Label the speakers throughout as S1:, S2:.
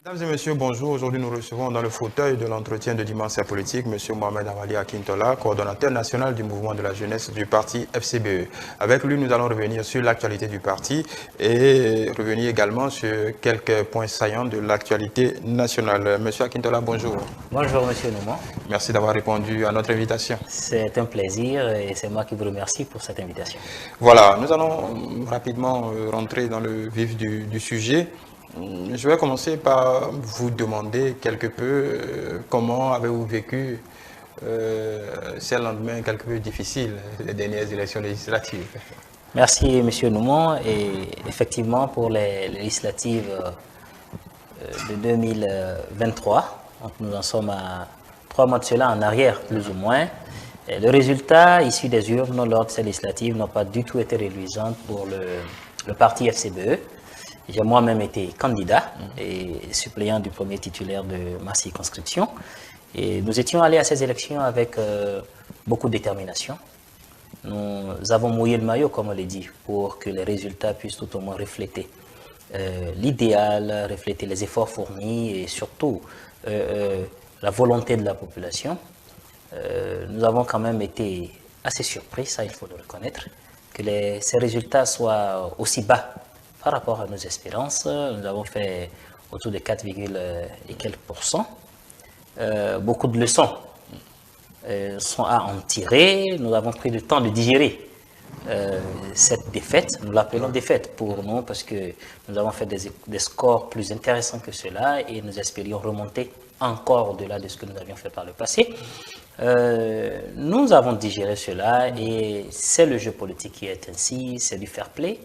S1: Mesdames et messieurs, bonjour. Aujourd'hui, nous recevons dans le fauteuil de l'entretien de Dimension politique M. Mohamed Awali Akintola, coordonnateur national du mouvement de la jeunesse du parti FCBE. Avec lui, nous allons revenir sur l'actualité du parti et revenir également sur quelques points saillants de l'actualité nationale. Monsieur Akintola, bonjour.
S2: Bonjour, Monsieur Noumon.
S1: Merci d'avoir répondu à notre invitation.
S2: C'est un plaisir et c'est moi qui vous remercie pour cette invitation.
S1: Voilà, nous allons rapidement rentrer dans le vif du sujet. Je vais commencer par vous demander quelque peu comment avez-vous vécu ces lendemains quelque peu difficiles, les dernières élections législatives.
S2: Merci, Monsieur Noumon. Et effectivement, pour les législatives de 2023, donc nous en sommes à 3 mois de cela en arrière, plus ou moins. Et le résultat issu des urnes lors de ces législatives n'a pas du tout été réjouissant pour le parti FCBE. J'ai moi-même été candidat et suppléant du premier titulaire de ma circonscription. Et nous étions allés à ces élections avec beaucoup de détermination. Nous avons mouillé le maillot, comme on l'a dit, pour que les résultats puissent tout au moins refléter l'idéal, refléter les efforts fournis et surtout la volonté de la population. Nous avons quand même été assez surpris, ça il faut le reconnaître, que ces résultats soient aussi bas par rapport à nos espérances. Nous avons fait autour de 4, et quelques pourcents. Beaucoup de leçons sont à en tirer. Nous avons pris le temps de digérer cette défaite. Nous l'appelons défaite pour nous parce que nous avons fait des scores plus intéressants que cela et nous espérions remonter encore au-delà de ce que nous avions fait par le passé. Nous avons digéré cela et c'est le jeu politique qui est ainsi, c'est du fair play.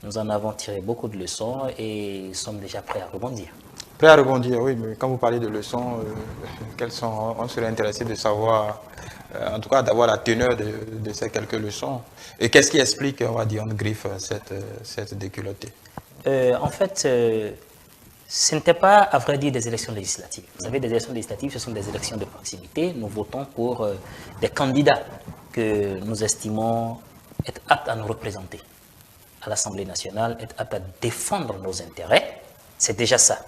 S2: Nous en avons tiré beaucoup de leçons et sommes déjà prêts à rebondir.
S1: Prêts à rebondir, oui, mais quand vous parlez de leçons, quelles sont, on serait intéressé de savoir, en tout cas d'avoir la teneur de ces quelques leçons. Et qu'est-ce qui explique, on va dire, en griffe, cette déculottée?
S2: En fait, ce n'était pas, à vrai dire, des élections législatives. Vous savez, des élections législatives, ce sont des élections de proximité. Nous votons pour des candidats que nous estimons être aptes à nous représenter à l'Assemblée nationale, être aptes à défendre nos intérêts. C'est déjà ça.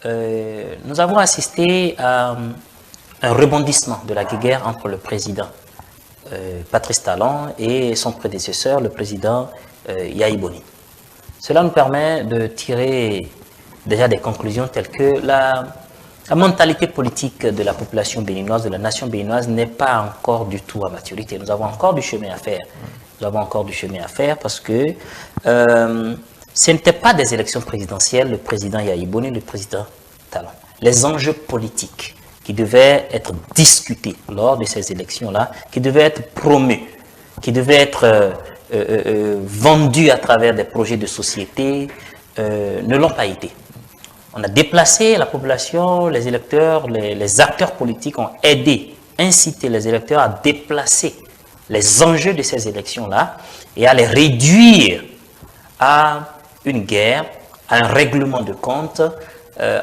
S2: Nous avons assisté à un rebondissement de la guerre entre le président Patrice Talon et son prédécesseur, le président Yahi Boni. Cela nous permet de tirer déjà des conclusions telles que la mentalité politique de la population béninoise, de la nation béninoise, n'est pas encore du tout à maturité. Nous avons encore du chemin à faire. Nous avons encore du chemin à faire parce que ce n'était pas des élections présidentielles, le président Yahi Boni, le président Talon. Les enjeux politiques qui devaient être discutés lors de ces élections-là, qui devaient être promus, qui devaient être vendus à travers des projets de société, ne l'ont pas été. On a déplacé la population, les électeurs, les acteurs politiques ont aidé, incité les électeurs à déplacer les enjeux de ces élections-là et à les réduire à une guerre, à un règlement de compte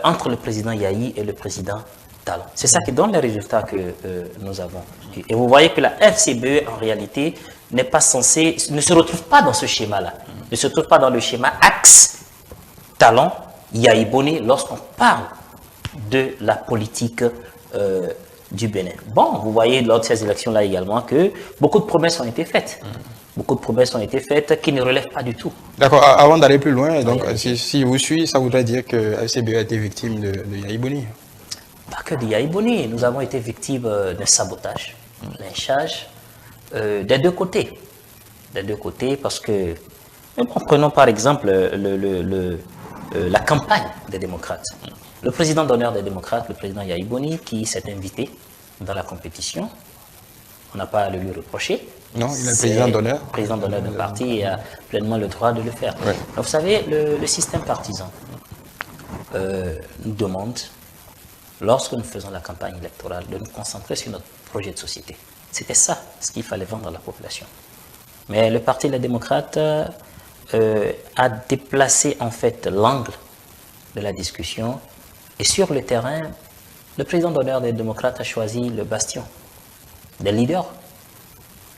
S2: entre le président Yahi et le président Talon. C'est ça qui donne les résultats que nous avons. Et vous voyez que la FCBE, en réalité, n'est pas censée, ne se retrouve pas dans ce schéma-là, ne se retrouve pas dans le schéma axe Talon, Yahi Boni, lorsqu'on parle de la politique du Bénin. Bon, vous voyez lors de ces élections-là également que beaucoup de promesses ont été faites. Beaucoup de promesses ont été faites qui ne relèvent pas du tout.
S1: D'accord, avant d'aller plus loin, donc, si vous suivez, ça voudrait dire que FCBE a été victime de Yahi Boni?
S2: Pas que de Yahi Boni, nous avons été victimes d'un sabotage, lynchage, des deux côtés. Des deux côtés, parce que, prenons par exemple la campagne des démocrates. Le président d'honneur des démocrates, le président Yahi Boni, qui s'est invité dans la compétition, on n'a pas à le lui reprocher.
S1: Non, il est président d'honneur.
S2: Président d'honneur d'un parti et a pleinement le droit de le faire.
S1: Ouais.
S2: Donc, vous savez, le système partisan nous demande, lorsque nous faisons la campagne électorale, de nous concentrer sur notre projet de société. C'était ça ce qu'il fallait vendre à la population. Mais le Parti des démocrates a déplacé en fait l'angle de la discussion et sur le terrain, le président d'honneur des démocrates a choisi le bastion des leaders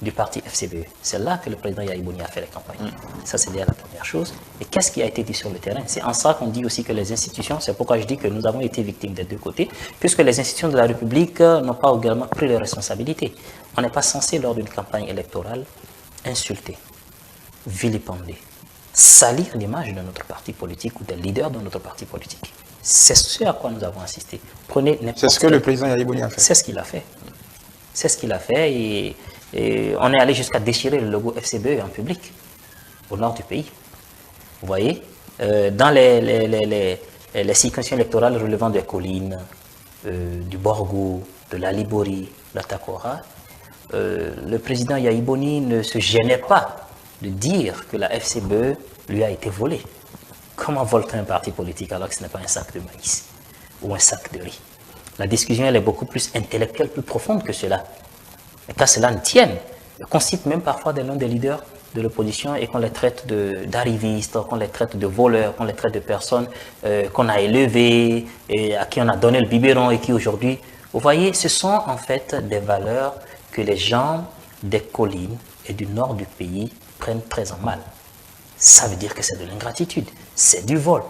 S2: du parti FCBE. C'est là que le président Yahya Boni a fait les campagnes. Ça, c'est déjà la première chose. Et qu'est-ce qui a été dit sur le terrain? C'est en ça qu'on dit aussi que les institutions, c'est pourquoi je dis que nous avons été victimes des deux côtés, puisque les institutions de la République n'ont pas également pris leurs responsabilités. On n'est pas censé, lors d'une campagne électorale, insulter, vilipender, salir l'image de notre parti politique ou des leaders de notre parti politique. C'est ce à quoi nous avons assisté. Prenez n'importe
S1: C'est ce que le président Yahya Boni a fait.
S2: C'est ce qu'il a fait. C'est ce qu'il a fait et on est allé jusqu'à déchirer le logo FCBE en public, au nord du pays. Vous voyez, dans les circonscriptions électorales relevant des collines, du Borgou, de la Libori, de la Takora, le président Yahya Boni ne se gênait pas de dire que la FCBE lui a été volée. Comment vole-t-on un parti politique alors que ce n'est pas un sac de maïs ou un sac de riz? La discussion elle est beaucoup plus intellectuelle, plus profonde que cela. Et qu'à cela ne tienne, on cite même parfois des noms des leaders de l'opposition et qu'on les traite d'arrivistes, qu'on les traite de voleurs, qu'on les traite de personnes qu'on a élevées, et à qui on a donné le biberon et qui aujourd'hui, vous voyez, ce sont en fait des valeurs que les gens des collines et du nord du pays prennent très en mal. Ça veut dire que c'est de l'ingratitude, c'est du vol,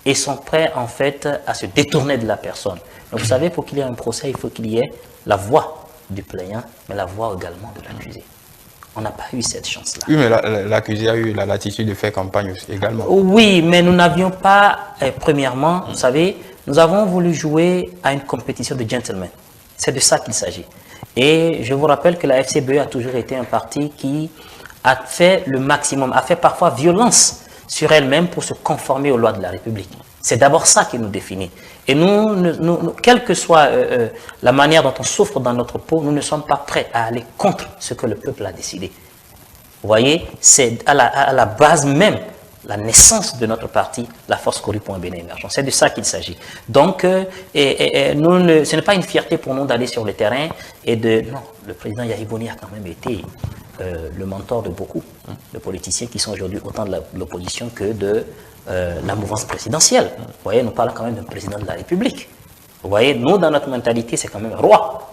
S2: et sont prêts en fait à se détourner de la personne. Donc vous savez, pour qu'il y ait un procès, il faut qu'il y ait la voix du plaignant, mais la voix également de l'accusé. On n'a pas eu cette chance-là.
S1: Oui, mais l'accusé a eu la latitude de faire campagne aussi, également.
S2: Oui, mais nous n'avions pas, premièrement, vous savez, nous avons voulu jouer à une compétition de gentlemen. C'est de ça qu'il s'agit. Et je vous rappelle que la FCBE a toujours été un parti qui a fait le maximum, a fait parfois violence sur elle-même pour se conformer aux lois de la République. C'est d'abord ça qui nous définit. Et nous, quelle que soit la manière dont on souffre dans notre peau, nous ne sommes pas prêts à aller contre ce que le peuple a décidé. Vous voyez, c'est à la base même, la naissance de notre parti, la force corrupte pour un Bénin émergent. C'est de ça qu'il s'agit. Donc, ce n'est pas une fierté pour nous d'aller sur le terrain et de... Non, le président Yahya Boni a quand même été le mentor de beaucoup de politiciens qui sont aujourd'hui autant de l'opposition que de la mouvance présidentielle. Vous voyez, nous parlons quand même d'un président de la République. Vous voyez, nous, dans notre mentalité, c'est quand même un roi.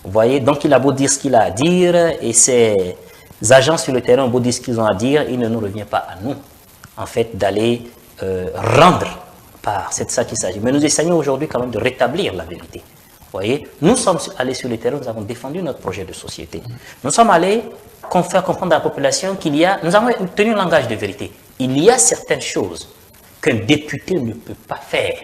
S2: Vous voyez, donc il a beau dire ce qu'il a à dire, et ses agents sur le terrain ont beau dire ce qu'ils ont à dire, il ne nous revient pas à nous, en fait, d'aller rendre part. C'est de ça qu'il s'agit. Mais nous essayons aujourd'hui quand même de rétablir la vérité. Vous voyez, nous sommes allés sur le terrain, nous avons défendu notre projet de société. Nous sommes allés faire comprendre à la population qu'il y a, nous avons tenu un langage de vérité. Il y a certaines choses qu'un député ne peut pas faire.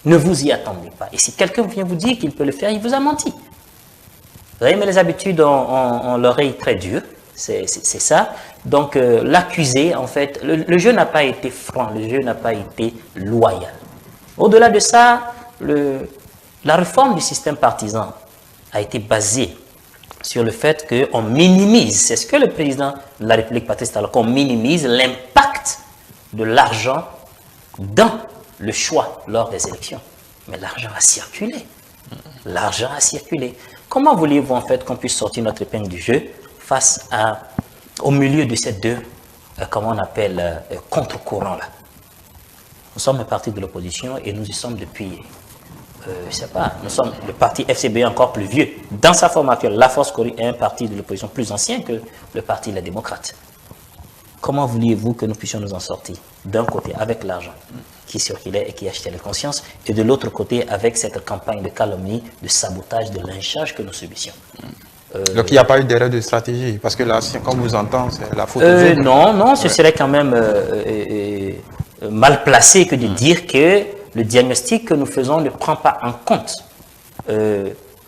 S2: Ne vous y attendez pas. Et si quelqu'un vient vous dire qu'il peut le faire, il vous a menti. Vous voyez, mais les habitudes ont l'oreille très dure. C'est ça. Donc, l'accusé, en fait, le jeu n'a pas été franc, le jeu n'a pas été loyal. Au-delà de ça, la réforme du système partisan a été basée sur le fait qu'on minimise, c'est ce que le président de la République Patrice Talon, qu'on minimise l'impact de l'argent dans le choix lors des élections. Mais l'argent a circulé. L'argent a circulé. Comment voulez-vous en fait qu'on puisse sortir notre épingle du jeu face au milieu de ces deux, comment on appelle, contre-courants-là? Nous sommes un parti de l'opposition et nous y sommes depuis... je ne sais pas, nous sommes le parti FCBE encore plus vieux. Dans sa forme actuelle, la Force Corée est un parti de l'opposition plus ancien que le parti Les Démocrates. Comment vouliez-vous que nous puissions nous en sortir? D'un côté, avec l'argent qui circulait et qui achetait les consciences, et de l'autre côté, avec cette campagne de calomnie, de sabotage, de lynchage que nous subissions.
S1: Donc il n'y a pas eu d'erreur de stratégie, parce que là, quand vous entendez, c'est la faute
S2: non, ce serait quand même mal placé que de dire que le diagnostic que nous faisons ne prend pas en compte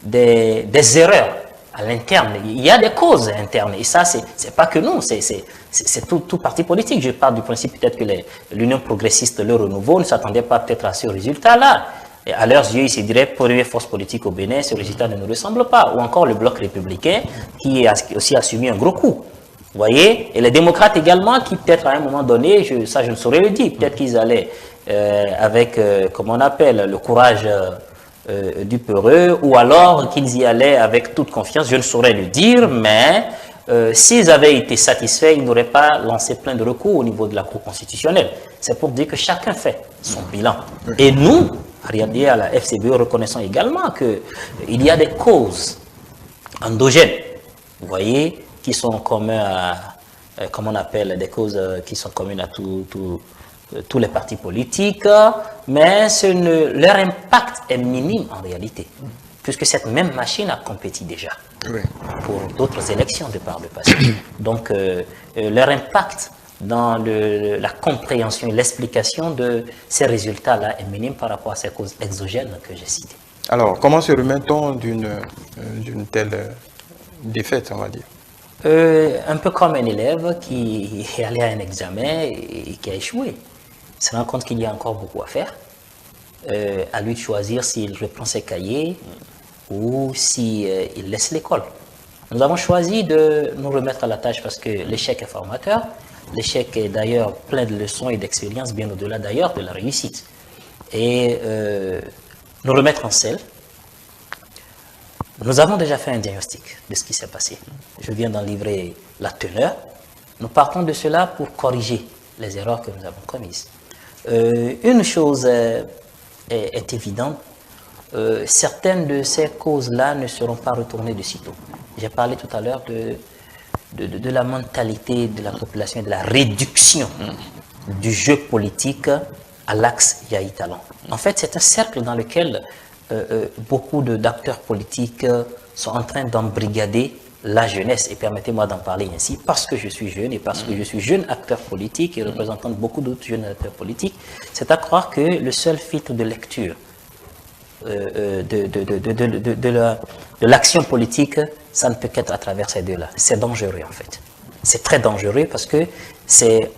S2: des erreurs à l'interne. Il y a des causes internes, et ça, c'est pas que nous, c'est tout parti politique. Je parle du principe peut-être que l'Union progressiste, le renouveau, ne s'attendait pas peut-être à ce résultat-là. Et à leurs yeux, ils se diraient, première force politique au Bénin, ce résultat ne nous ressemble pas. Ou encore le bloc républicain, qui a aussi assumé un gros coup. Vous voyez? Et les démocrates également, qui peut-être à un moment donné, ça je ne saurais le dire, peut-être qu'ils allaient avec, comment on appelle, le courage du peureux, ou alors qu'ils y allaient avec toute confiance, je ne saurais le dire, mais s'ils avaient été satisfaits, ils n'auraient pas lancé plein de recours au niveau de la Cour constitutionnelle. C'est pour dire que chacun fait son bilan. Et nous, regardez à la FCBE, reconnaissons également qu'il y a des causes endogènes. vous voyez, qui sont communs à, comme on appelle, des causes qui sont communes à tous les partis politiques, mais leur impact est minime en réalité, puisque cette même machine a compéti déjà pour d'autres élections de par le passé. Donc, leur impact dans la compréhension et l'explication de ces résultats-là est minime par rapport à ces causes exogènes que j'ai citées.
S1: Alors, comment se remet-on d'une telle défaite, on va dire?
S2: Un peu comme un élève qui est allé à un examen et qui a échoué. Il se rend compte qu'il y a encore beaucoup à faire. À lui de choisir s'il reprend ses cahiers ou s'il laisse l'école. Nous avons choisi de nous remettre à la tâche parce que l'échec est formateur. L'échec est d'ailleurs plein de leçons et d'expériences, bien au-delà d'ailleurs de la réussite. Et nous remettre en selle. Nous avons déjà fait un diagnostic de ce qui s'est passé. Je viens d'en livrer la teneur. Nous partons de cela pour corriger les erreurs que nous avons commises. Une chose est évidente, certaines de ces causes-là ne seront pas retournées de sitôt. J'ai parlé tout à l'heure de la mentalité de la population et de la réduction du jeu politique à l'axe Yahi Talon. En fait, c'est un cercle dans lequel beaucoup d'acteurs politiques sont en train d'embrigader la jeunesse. Et permettez-moi d'en parler ainsi, parce que je suis jeune et parce que je suis jeune acteur politique et représentant beaucoup d'autres jeunes acteurs politiques, c'est à croire que le seul filtre de lecture de l'action politique, ça ne peut qu'être à travers ces deux-là. C'est dangereux en fait. C'est très dangereux parce que c'est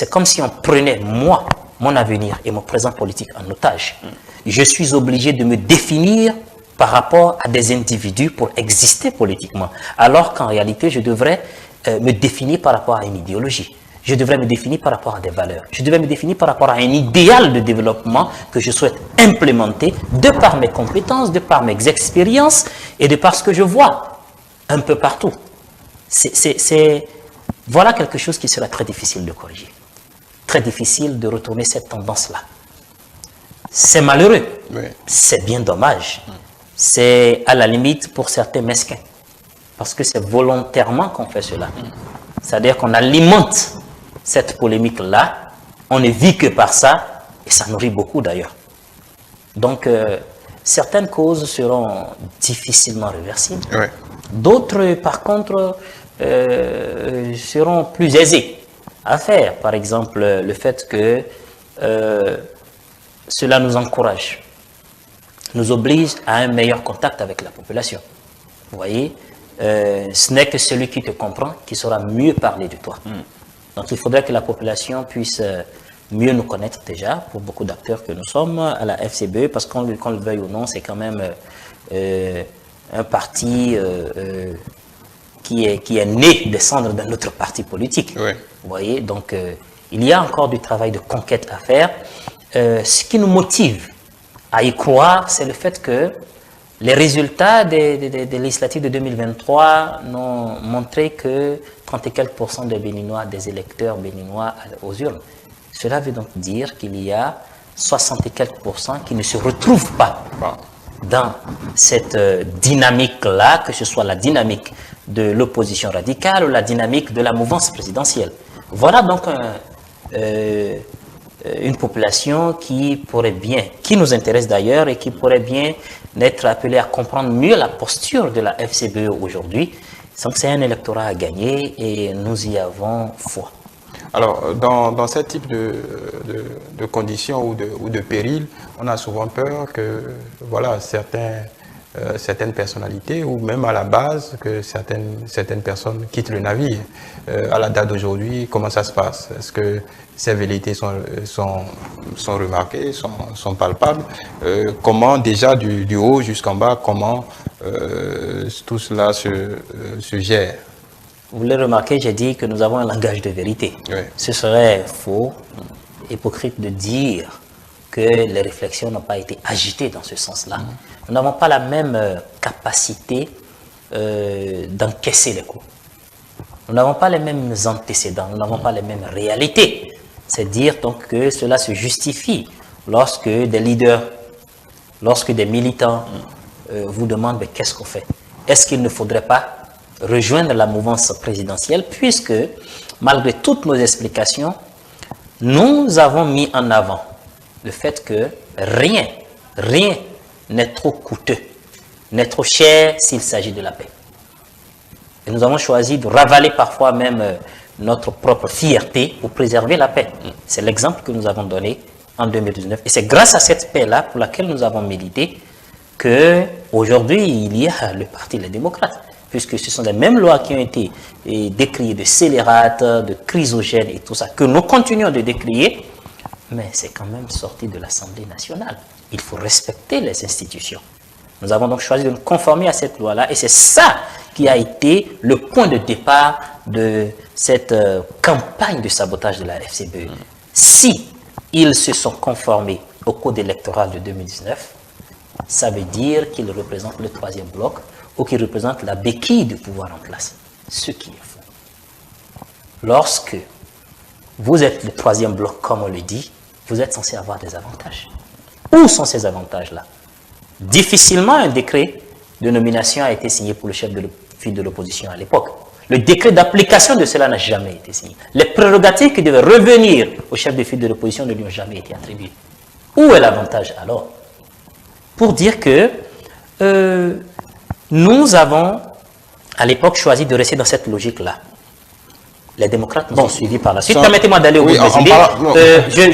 S2: comme si on prenait moi, mon avenir et mon présent politique en otage. Je suis obligé de me définir par rapport à des individus pour exister politiquement, alors qu'en réalité, je devrais me définir par rapport à une idéologie. Je devrais me définir par rapport à des valeurs. Je devrais me définir par rapport à un idéal de développement que je souhaite implémenter de par mes compétences, de par mes expériences et de par ce que je vois un peu partout. Voilà quelque chose qui sera très difficile de corriger. Très difficile de retourner cette tendance-là. C'est malheureux. Oui. C'est bien dommage. C'est à la limite pour certains mesquins. Parce que c'est volontairement qu'on fait cela. C'est-à-dire qu'on alimente cette polémique-là, on ne vit que par ça, et ça nourrit beaucoup d'ailleurs. Donc, certaines causes seront difficilement réversibles. Oui. D'autres, par contre, seront plus aisées à faire. Par exemple, le fait que cela nous encourage, nous oblige à un meilleur contact avec la population. Vous voyez, ce n'est que celui qui te comprend qui saura mieux parler de toi. Donc il faudrait que la population puisse mieux nous connaître déjà, pour beaucoup d'acteurs que nous sommes à la FCBE, parce qu'on le veuille ou non, c'est quand même un parti qui est né des cendres d'un autre parti politique. Oui. Vous voyez, donc il y a encore du travail de conquête à faire. Ce qui nous motive à y croire, c'est le fait que les résultats des législatives de 2023 n'ont montré que 30 et quelques % des Béninois, des électeurs béninois aux urnes. Cela veut donc dire qu'il y a 60 et quelques % qui ne se retrouvent pas dans cette dynamique-là, que ce soit la dynamique de l'opposition radicale ou la dynamique de la mouvance présidentielle. Voilà donc une population qui pourrait bien, qui nous intéresse d'ailleurs et qui pourrait bien être appelée à comprendre mieux la posture de la FCBE aujourd'hui. Donc c'est un électorat à gagner et nous y avons foi.
S1: Alors, dans ce type de conditions ou de périls, on a souvent peur que voilà, certaines personnalités ou même à la base que certaines personnes quittent le navire. À la date d'aujourd'hui, comment ça se passe? Est-ce que ces velléités sont remarquées, sont palpables? Comment déjà du haut jusqu'en bas, comment tout cela se gère?
S2: Vous l'avez remarqué, j'ai dit que nous avons un langage de vérité. Oui. Ce serait faux, hypocrite de dire que les réflexions n'ont pas été agitées dans ce sens-là. Nous n'avons pas la même capacité d'encaisser les coups. Nous n'avons pas les mêmes antécédents, nous n'avons pas les mêmes réalités. C'est dire donc que cela se justifie lorsque des leaders, lorsque des militants vous demandent qu'est-ce qu'on fait. Est-ce qu'il ne faudrait pas rejoindre la mouvance présidentielle, puisque malgré toutes nos explications, nous avons mis en avant le fait que rien n'est trop coûteux, n'est trop cher s'il s'agit de la paix. Et nous avons choisi de ravaler parfois même notre propre fierté pour préserver la paix. C'est l'exemple que nous avons donné en 2019. Et c'est grâce à cette paix-là pour laquelle nous avons milité qu'aujourd'hui, il y a le Parti Les Démocrates. Puisque ce sont les mêmes lois qui ont été décriées de scélérates, de chrysogènes et tout ça, que nous continuons de décrier, mais c'est quand même sorti de l'Assemblée nationale. Il faut respecter les institutions. Nous avons donc choisi de nous conformer à cette loi-là, et c'est ça qui a été le point de départ de cette campagne de sabotage de la FCBE. Si ils se sont conformés au code électoral de 2019, ça veut dire qu'ils représentent le troisième bloc, ou qui représente la béquille du pouvoir en place. Ce qui est faux. Lorsque vous êtes le troisième bloc, comme on le dit, vous êtes censé avoir des avantages. Où sont ces avantages-là? Difficilement un décret de nomination a été signé pour le chef de file de l'opposition à l'époque. Le décret d'application de cela n'a jamais été signé. Les prérogatives qui devaient revenir au chef de file de l'opposition ne lui ont jamais été attribuées. Où est l'avantage alors? Pour dire que nous avons, à l'époque, choisi de rester dans cette logique-là. Les démocrates nous ont suivis par la suite. Permettez-moi d'aller au bout des idées.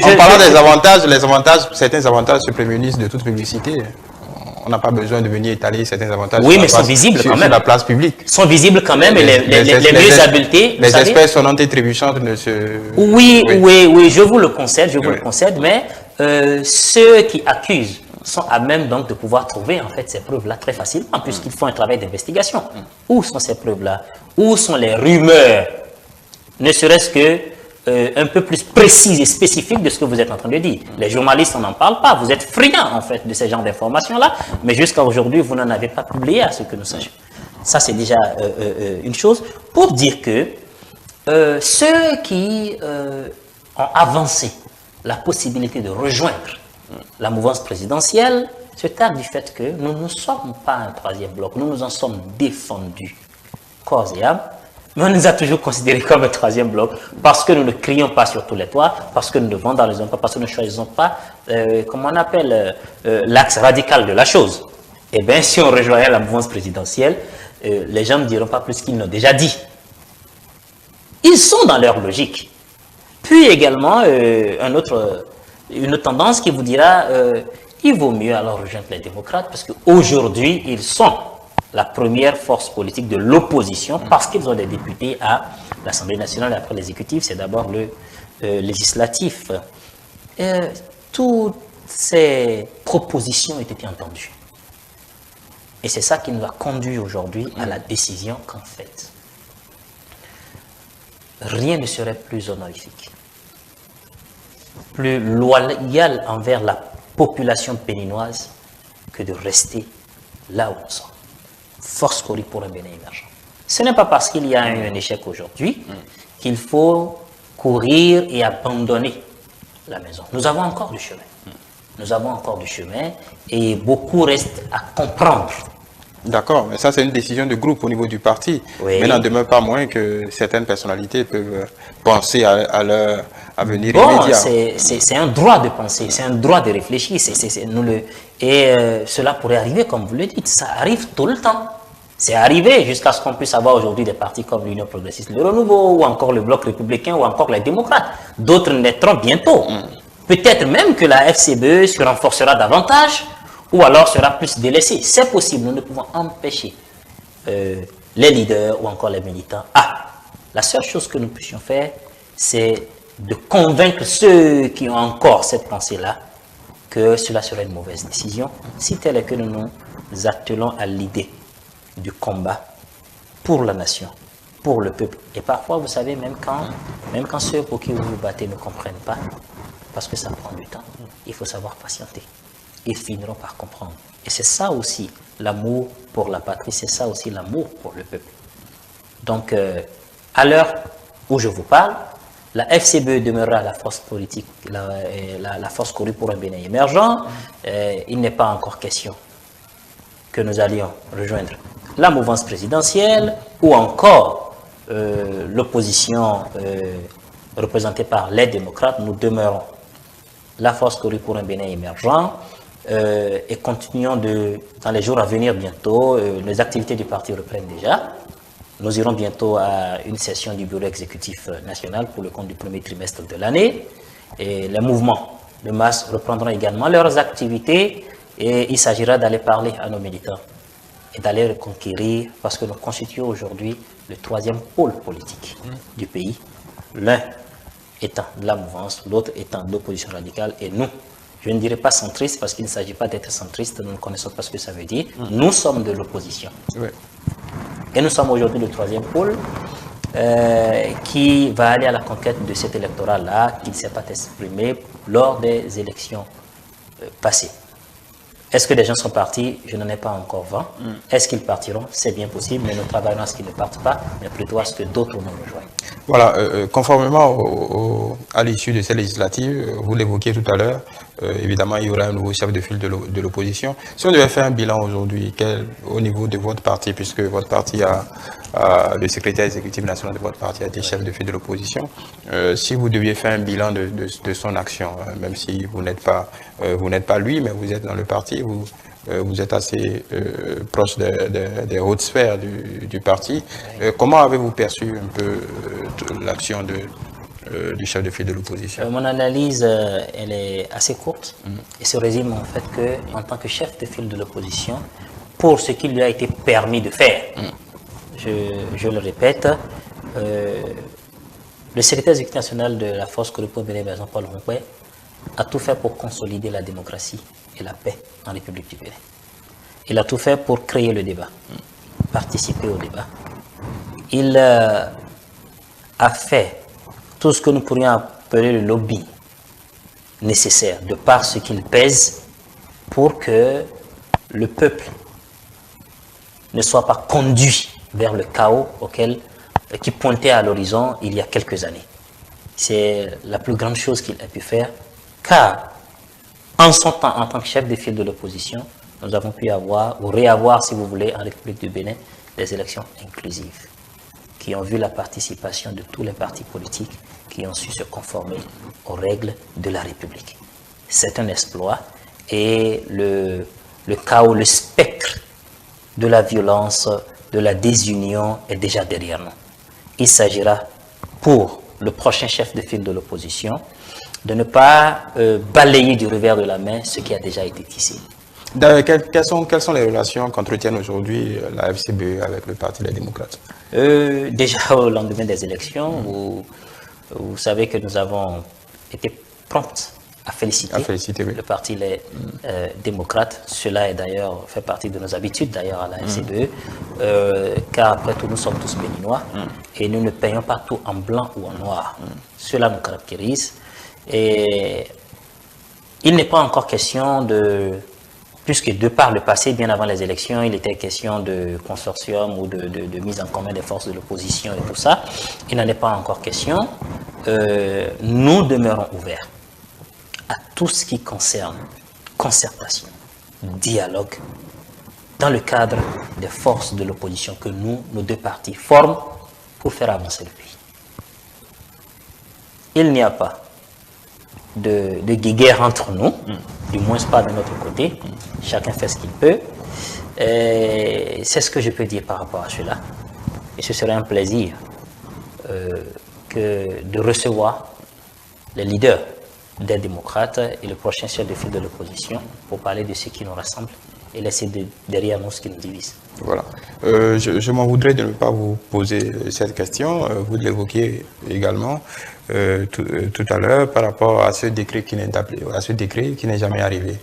S1: En parlant des avantages, certains avantages se prémunissent de toute publicité. On n'a pas besoin de venir étaler certains avantages.
S2: Oui, mais sont visibles quand même.
S1: Sur la place publique.
S2: Sont visibles quand même, et les mieux habiletés.
S1: Les espèces sonnantes et trébuchantes ne se...
S2: Oui, je vous le concède, mais ceux qui accusent sont à même donc de pouvoir trouver en fait ces preuves-là très facilement, puisqu'ils font un travail d'investigation. Où sont ces preuves-là? Où sont les rumeurs, ne serait-ce que un peu plus précises et spécifiques de ce que vous êtes en train de dire? Les journalistes, on n'en parle pas. Vous êtes friands en fait de ces genres d'informations-là, mais jusqu'à aujourd'hui, vous n'en avez pas publié à ce que nous sachions. Ça, c'est déjà une chose. Pour dire que ceux qui ont avancé la possibilité de rejoindre la mouvance présidentielle se targue du fait que nous ne sommes pas un troisième bloc, nous nous en sommes défendus corps et âme, mais on nous a toujours considérés comme un troisième bloc parce que nous ne crions pas sur tous les toits, parce que nous ne vandalisons pas, parce que nous ne choisissons pas, comment on appelle, l'axe radical de la chose. Eh bien, si on rejoignait la mouvance présidentielle, les gens ne diront pas plus qu'ils n'ont déjà dit. Ils sont dans leur logique. Puis également, une autre tendance qui vous dira il vaut mieux alors rejoindre les démocrates parce qu'aujourd'hui, ils sont la première force politique de l'opposition parce qu'ils ont des députés à l'Assemblée nationale et après l'exécutif, c'est d'abord le législatif. Toutes ces propositions ont été entendues. Et c'est ça qui nous a conduit aujourd'hui à la décision qu'en fait, rien ne serait plus honorifique, plus loyal envers la population béninoise que de rester là où nous sommes. Force Kori pour un Bénin émergent. Ce n'est pas parce qu'il y a eu un échec aujourd'hui qu'il faut courir et abandonner la maison. Nous avons encore du chemin. Nous avons encore du chemin et beaucoup reste à comprendre. D'accord, mais ça c'est une décision de groupe au niveau du parti. Oui. Mais il n'en demeure pas moins que certaines personnalités peuvent penser à leur avenir immédiat. C'est un droit de penser, c'est un droit de réfléchir. Cela pourrait arriver, comme vous le dites, ça arrive tout le temps. C'est arrivé jusqu'à ce qu'on puisse avoir aujourd'hui des partis comme l'Union progressiste, le Renouveau, ou encore le Bloc républicain, ou encore les démocrates. D'autres naîtront bientôt. Peut-être même que la FCBE se renforcera davantage, ou alors sera plus délaissée. C'est possible, nous ne pouvons empêcher les leaders ou encore les militants. La seule chose que nous puissions faire, c'est de convaincre ceux qui ont encore cette pensée-là que cela serait une mauvaise décision, si tel est que nous nous attelons à l'idée du combat pour la nation, pour le peuple. Et parfois, vous savez, même quand ceux pour qui vous vous battez ne comprennent pas, parce que ça prend du temps, il faut savoir patienter. Ils finiront par comprendre. Et c'est ça aussi l'amour pour la patrie, c'est ça aussi l'amour pour le peuple. Donc, à l'heure où je vous parle, la FCBE demeurera la force politique, la force Kori pour un Bénin émergent. Il n'est pas encore question que nous allions rejoindre la mouvance présidentielle ou encore l'opposition représentée par les démocrates, nous demeurons la force Kori pour un Bénin émergent et continuons dans les jours à venir bientôt, les activités du parti reprennent déjà. Nous irons bientôt à une session du bureau exécutif national pour le compte du premier trimestre de l'année. Et les mouvements de masse reprendront également leurs activités et il s'agira d'aller parler à nos militants et d'aller reconquérir, parce que nous constituons aujourd'hui le troisième pôle politique du pays, l'un étant de la mouvance, l'autre étant de l'opposition radicale, et nous, je ne dirais pas centriste parce qu'il ne s'agit pas d'être centriste, nous ne connaissons pas ce que ça veut dire, nous sommes de l'opposition. Oui. Et nous sommes aujourd'hui le troisième pôle qui va aller à la conquête de cet électorat-là qui ne s'est pas exprimé lors des élections passées. Est-ce que des gens sont partis? Je n'en ai pas encore vent. Est-ce qu'ils partiront? C'est bien possible, mais nous travaillons à ce qu'ils ne partent pas, mais plutôt à ce que d'autres nous rejoignent.
S1: Voilà, conformément à l'issue de ces législatives, vous l'évoquiez tout à l'heure, évidemment il y aura un nouveau chef de file de l'opposition. Si on devait faire un bilan aujourd'hui, au niveau de votre parti, puisque votre parti le secrétaire exécutif national de votre parti a été chef de file de l'opposition, si vous deviez faire un bilan de son action, même si vous n'êtes pas lui, mais vous êtes dans le parti, vous êtes assez proche des hautes sphères du parti. Comment avez-vous perçu un peu l'action du chef de file de l'opposition?
S2: Mon analyse, elle est assez courte et se résume en fait qu'en tant que chef de file de l'opposition, pour ce qu'il lui a été permis de faire, je le répète, le secrétaire exécutif national de la force Kori pour Bénin, Jean-Paul Rompoué, a tout fait pour consolider la démocratie et la paix en République du Bénin. Il a tout fait pour créer le débat, participer au débat. Il a fait tout ce que nous pourrions appeler le lobby nécessaire, de par ce qu'il pèse, pour que le peuple ne soit pas conduit vers le chaos qui pointait à l'horizon il y a quelques années. C'est la plus grande chose qu'il a pu faire, car en son temps, en tant que chef de file de l'opposition, nous avons pu avoir, ou réavoir, si vous voulez, en République du Bénin, des élections inclusives, qui ont vu la participation de tous les partis politiques qui ont su se conformer aux règles de la République. C'est un exploit, et le chaos, le spectre de la violence, de la désunion est déjà derrière nous. Il s'agira pour le prochain chef de file de l'opposition de ne pas balayer du revers de la main ce qui a déjà été tissé.
S1: Quelles sont les relations qu'entretiennent aujourd'hui la FCBE avec le Parti des démocrates?
S2: Déjà au lendemain des élections, vous savez que nous avons été prompts à féliciter
S1: oui.
S2: le Parti des démocrates. Cela est d'ailleurs fait partie de nos habitudes d'ailleurs à la FCBE, car après tout nous sommes tous béninois et nous ne payons pas tout en blanc ou en noir. Cela nous caractérise. Et il n'est pas encore question puisque de par le passé, bien avant les élections, il était question de consortium ou de mise en commun des forces de l'opposition et tout ça. Il n'en est pas encore question. Nous demeurons ouverts à tout ce qui concerne concertation, dialogue, dans le cadre des forces de l'opposition que nos deux partis forment pour faire avancer le pays. Il n'y a pas de guéguerre entre nous, du moins pas de notre côté. Chacun fait ce qu'il peut. C'est ce que je peux dire par rapport à cela. Et ce serait un plaisir de recevoir les leaders des démocrates et le prochain chef de file de l'opposition pour parler de ce qui nous rassemble et laisser derrière nous ce qui nous divise.
S1: Voilà. Je m'en voudrais de ne pas vous poser cette question. Vous l'évoquiez également tout à l'heure par rapport à ce décret qui n'est jamais arrivé.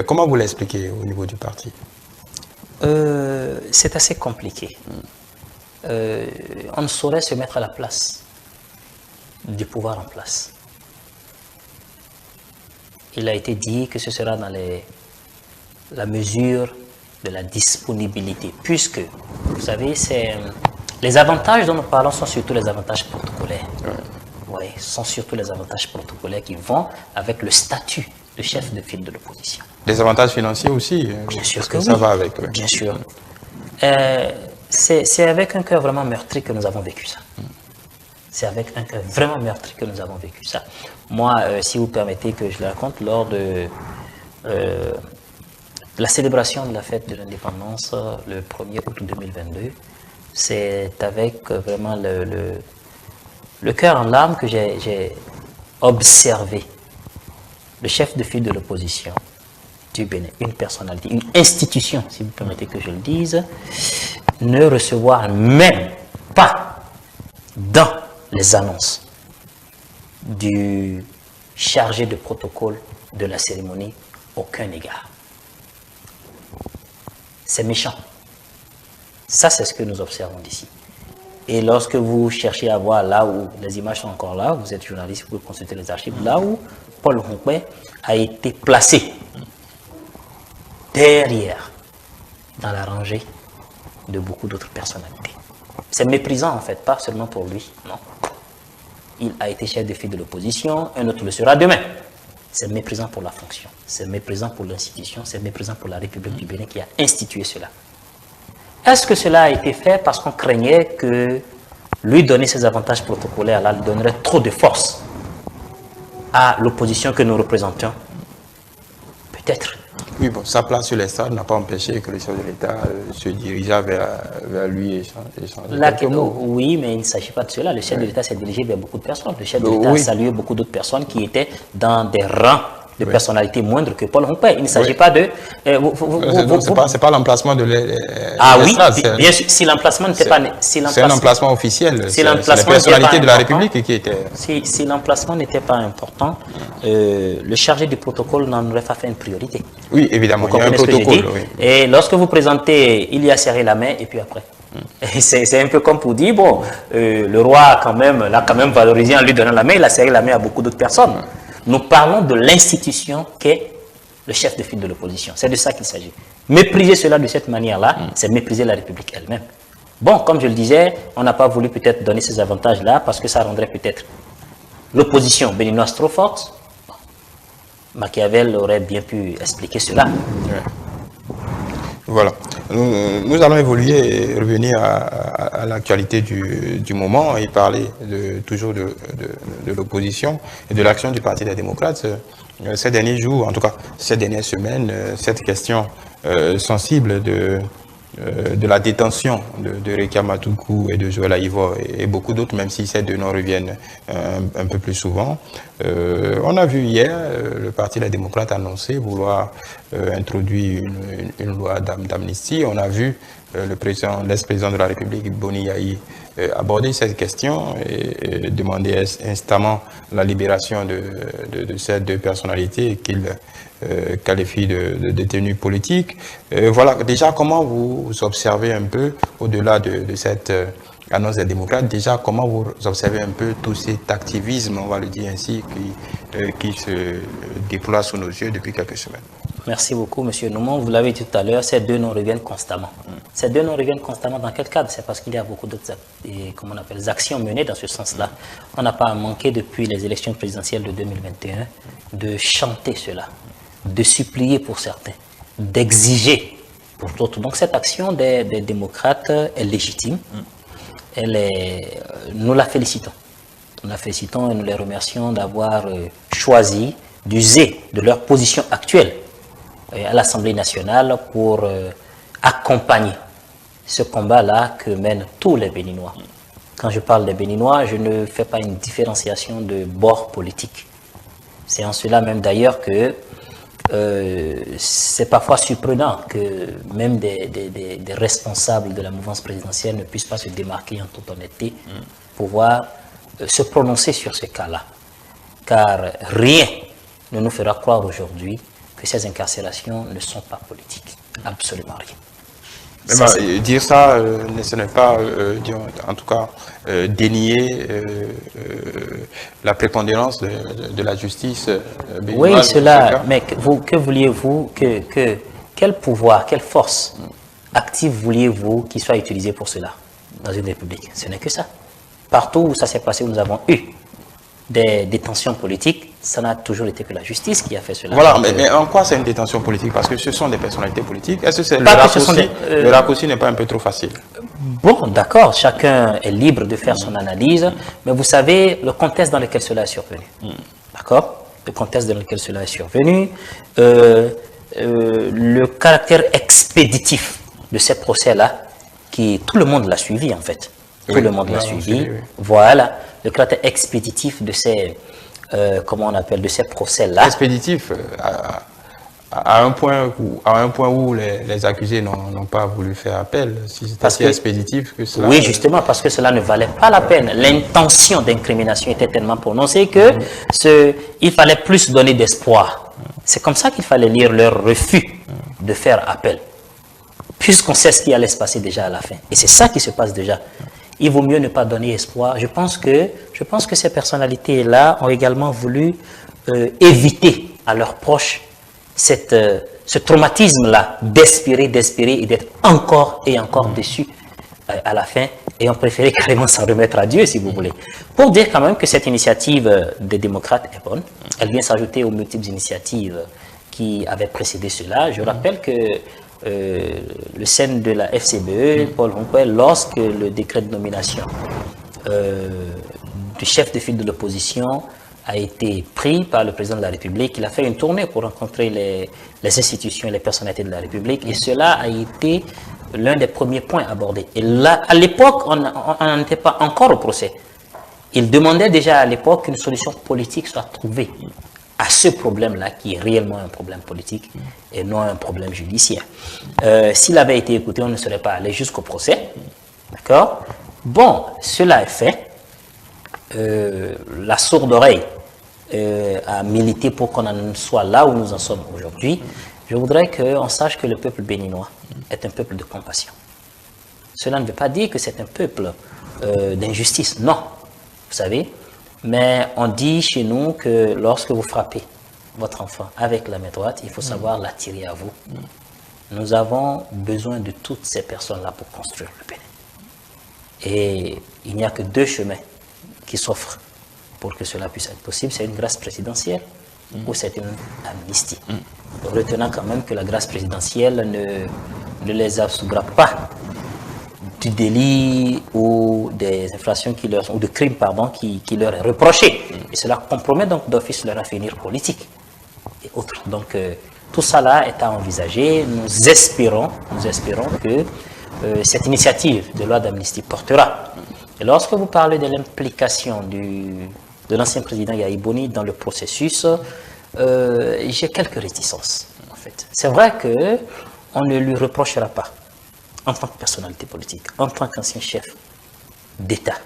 S1: Comment vous l'expliquez au niveau du parti?
S2: C'est assez compliqué. On ne saurait se mettre à la place du pouvoir en place. Il a été dit que ce sera dans la mesure de la disponibilité, puisque, vous savez, les avantages dont nous parlons sont surtout les avantages protocolaires. Oui, sont surtout les avantages protocolaires qui vont avec le statut de chef de file de l'opposition.
S1: Des avantages financiers aussi?
S2: Bien sûr que oui.
S1: Ça va avec.
S2: Bien sûr. C'est avec un cœur vraiment meurtri que nous avons vécu ça. C'est avec un cœur vraiment meurtri que nous avons vécu ça. Moi, si vous permettez que je le raconte, lors de la célébration de la fête de l'indépendance, le 1er août 2022, c'est avec vraiment le cœur en larmes que j'ai observé le chef de file de l'opposition du Bénin, une personnalité, une institution, si vous permettez que je le dise, ne recevoir même pas dans les annonces du chargé de protocole de la cérémonie aucun égard. C'est méchant. Ça, c'est ce que nous observons d'ici. Et lorsque vous cherchez à voir là où les images sont encore là, vous êtes journaliste, vous pouvez consulter les archives, là où Paul Hongbe a été placé derrière, dans la rangée de beaucoup d'autres personnalités. C'est méprisant en fait, pas seulement pour lui, non. Il a été chef de file de l'opposition, un autre le sera demain. C'est méprisant pour la fonction, c'est méprisant pour l'institution, c'est méprisant pour la République du Bénin qui a institué cela. Est-ce que cela a été fait parce qu'on craignait que lui donner ses avantages protocolaires là lui donnerait trop de force à l'opposition que nous représentions? Peut-être.
S1: Oui, bon, sa place sur l'estrade n'a pas empêché que le chef de l'État se dirigeât vers lui et échangeait quelques mots.
S2: Oui, mais il ne s'agit pas de cela. Le chef de l'État s'est dirigé vers beaucoup de personnes. Le chef de l'État a salué beaucoup d'autres personnes qui étaient dans des rangs de personnalités moindres que Paul Hongbe. Il ne s'agit pas de...
S1: c'est pas l'emplacement de l'estrade.
S2: Ah oui, bien sûr, si l'emplacement n'était pas...
S1: C'est un emplacement officiel.
S2: Si
S1: c'est la personnalité de la République qui était...
S2: Si l'emplacement n'était pas important, le chargé du protocole n'en aurait pas fait une priorité.
S1: Oui, évidemment, il y a un protocole. Oui.
S2: Et lorsque vous présentez, il y a serré la main et puis après. C'est un peu comme pour dire, bon, le roi l'a quand même valorisé en lui donnant la main, il a serré la main à beaucoup d'autres personnes. Nous parlons de l'institution qu'est le chef de file de l'opposition. C'est de ça qu'il s'agit. Mépriser cela de cette manière-là, c'est mépriser la République elle-même. Bon, comme je le disais, on n'a pas voulu peut-être donner ces avantages-là parce que ça rendrait peut-être l'opposition béninoise trop forte. Machiavel aurait bien pu expliquer cela.
S1: Voilà. Nous allons évoluer et revenir à l'actualité du moment et parler toujours de l'opposition et de l'action du Parti des démocrates. Ces derniers jours, en tout cas ces dernières semaines, cette question sensible de la détention de Rekia Matoukou et de Joël Aïvo et beaucoup d'autres, même si ces deux noms reviennent un peu plus souvent. On a vu hier le Parti des démocrates annoncer vouloir introduire une loi d'amnistie. On a vu l'ex-président de la République, Boni Yahi, aborder cette question et demander instamment la libération de ces deux personnalités qu'il qualifie de détenus politiques. Voilà, déjà, comment vous observez un peu, au-delà de cette annonce des démocrates, déjà, comment vous observez un peu tout cet activisme, on va le dire ainsi, qui se déploie sous nos yeux depuis quelques semaines?
S2: Merci beaucoup, M. Noumon. Vous l'avez dit tout à l'heure, ces deux noms reviennent constamment. Ces deux noms reviennent constamment dans quel cadre? C'est parce qu'il y a beaucoup d'autres actions menées dans ce sens-là. On n'a pas manqué depuis les élections présidentielles de 2021 de chanter cela, de supplier pour certains, d'exiger pour d'autres. Donc cette action des démocrates est légitime. Nous la félicitons. Nous la félicitons et nous les remercions d'avoir choisi d'user de leur position actuelle à l'Assemblée nationale pour accompagner ce combat-là que mènent tous les Béninois. Quand je parle des Béninois, je ne fais pas une différenciation de bord politique. C'est en cela même d'ailleurs que c'est parfois surprenant que même des responsables de la mouvance présidentielle ne puissent pas se démarquer en toute honnêteté pour pouvoir se prononcer sur ce cas-là. Car rien ne nous fera croire aujourd'hui que ces incarcérations ne sont pas politiques. Absolument rien.
S1: Dire ça, ce n'est pas, en tout cas, dénier la prépondérance de la justice béninoise.
S2: Oui, cela, mais que vouliez-vous, quel pouvoir, quelle force active vouliez-vous qu'il soit utilisé pour cela dans une république? Ce n'est que ça. Partout où ça s'est passé, où nous avons eu des détentions politiques, ça n'a toujours été que la justice qui a fait cela.
S1: Voilà, mais en quoi c'est une détention politique? Parce que ce sont des personnalités politiques. Est-ce que le raccourci n'est pas un peu trop facile?
S2: Bon, d'accord, chacun est libre de faire son analyse, mais vous savez le contexte dans lequel cela est survenu. D'accord? Le contexte dans lequel cela est survenu, le caractère expéditif de ces procès-là, qui tout le monde l'a suivi en fait. Tout le monde l'a suivi. Oui. Voilà, le caractère expéditif de ces, comment on appelle, de ces procès-là.
S1: Expéditif à un point où les accusés n'ont pas voulu faire appel. Si c'est assez expéditif que cela...
S2: Oui, justement, parce que cela ne valait pas la peine. L'intention d'incrimination était tellement prononcée que il fallait plus donner d'espoir. C'est comme ça qu'il fallait lire leur refus de faire appel. Puisqu'on sait ce qui allait se passer déjà à la fin. Et c'est ça qui se passe déjà. Il vaut mieux ne pas donner espoir. Je pense que ces personnalités-là ont également voulu éviter à leurs proches ce traumatisme-là d'espérer et d'être encore et encore déçus à la fin, et ont préféré carrément s'en remettre à Dieu, si vous voulez. Pour dire quand même que cette initiative des démocrates est bonne, elle vient s'ajouter aux multiples initiatives qui avaient précédé cela. Je rappelle que le scène de la FCBE, Paul Ronquet, lorsque le décret de nomination du chef de file de l'opposition a été pris par le président de la République, il a fait une tournée pour rencontrer les institutions et les personnalités de la République, et cela a été l'un des premiers points abordés. Et là, à l'époque, on n'en était pas encore au procès. Il demandait déjà à l'époque qu'une solution politique soit trouvée à ce problème-là, qui est réellement un problème politique et non un problème judiciaire. S'il avait été écouté, on ne serait pas allé jusqu'au procès. D'accord? Bon, cela est fait. La sourde oreille a milité pour qu'on en soit là où nous en sommes aujourd'hui. Je voudrais qu'on sache que le peuple béninois est un peuple de compassion. Cela ne veut pas dire que c'est un peuple d'injustice, non, vous savez. Mais on dit chez nous que lorsque vous frappez votre enfant avec la main droite, il faut savoir la tirer à vous. Nous avons besoin de toutes ces personnes-là pour construire le Bénin. Et il n'y a que deux chemins qui s'offrent pour que cela puisse être possible. C'est une grâce présidentielle ou c'est une amnistie. Retenant quand même que la grâce présidentielle ne les assouvera pas du délit ou des infractions ou de crimes qui leur est reproché. Et cela compromet donc d'office leur avenir politique et autres. Donc tout ça là est à envisager. Nous espérons que cette initiative de loi d'amnistie portera. Et lorsque vous parlez de l'implication de l'ancien président Yahya Boni dans le processus, j'ai quelques réticences en fait. C'est vrai qu'on ne lui reprochera pas en tant que personnalité politique, en tant qu'ancien chef d'État.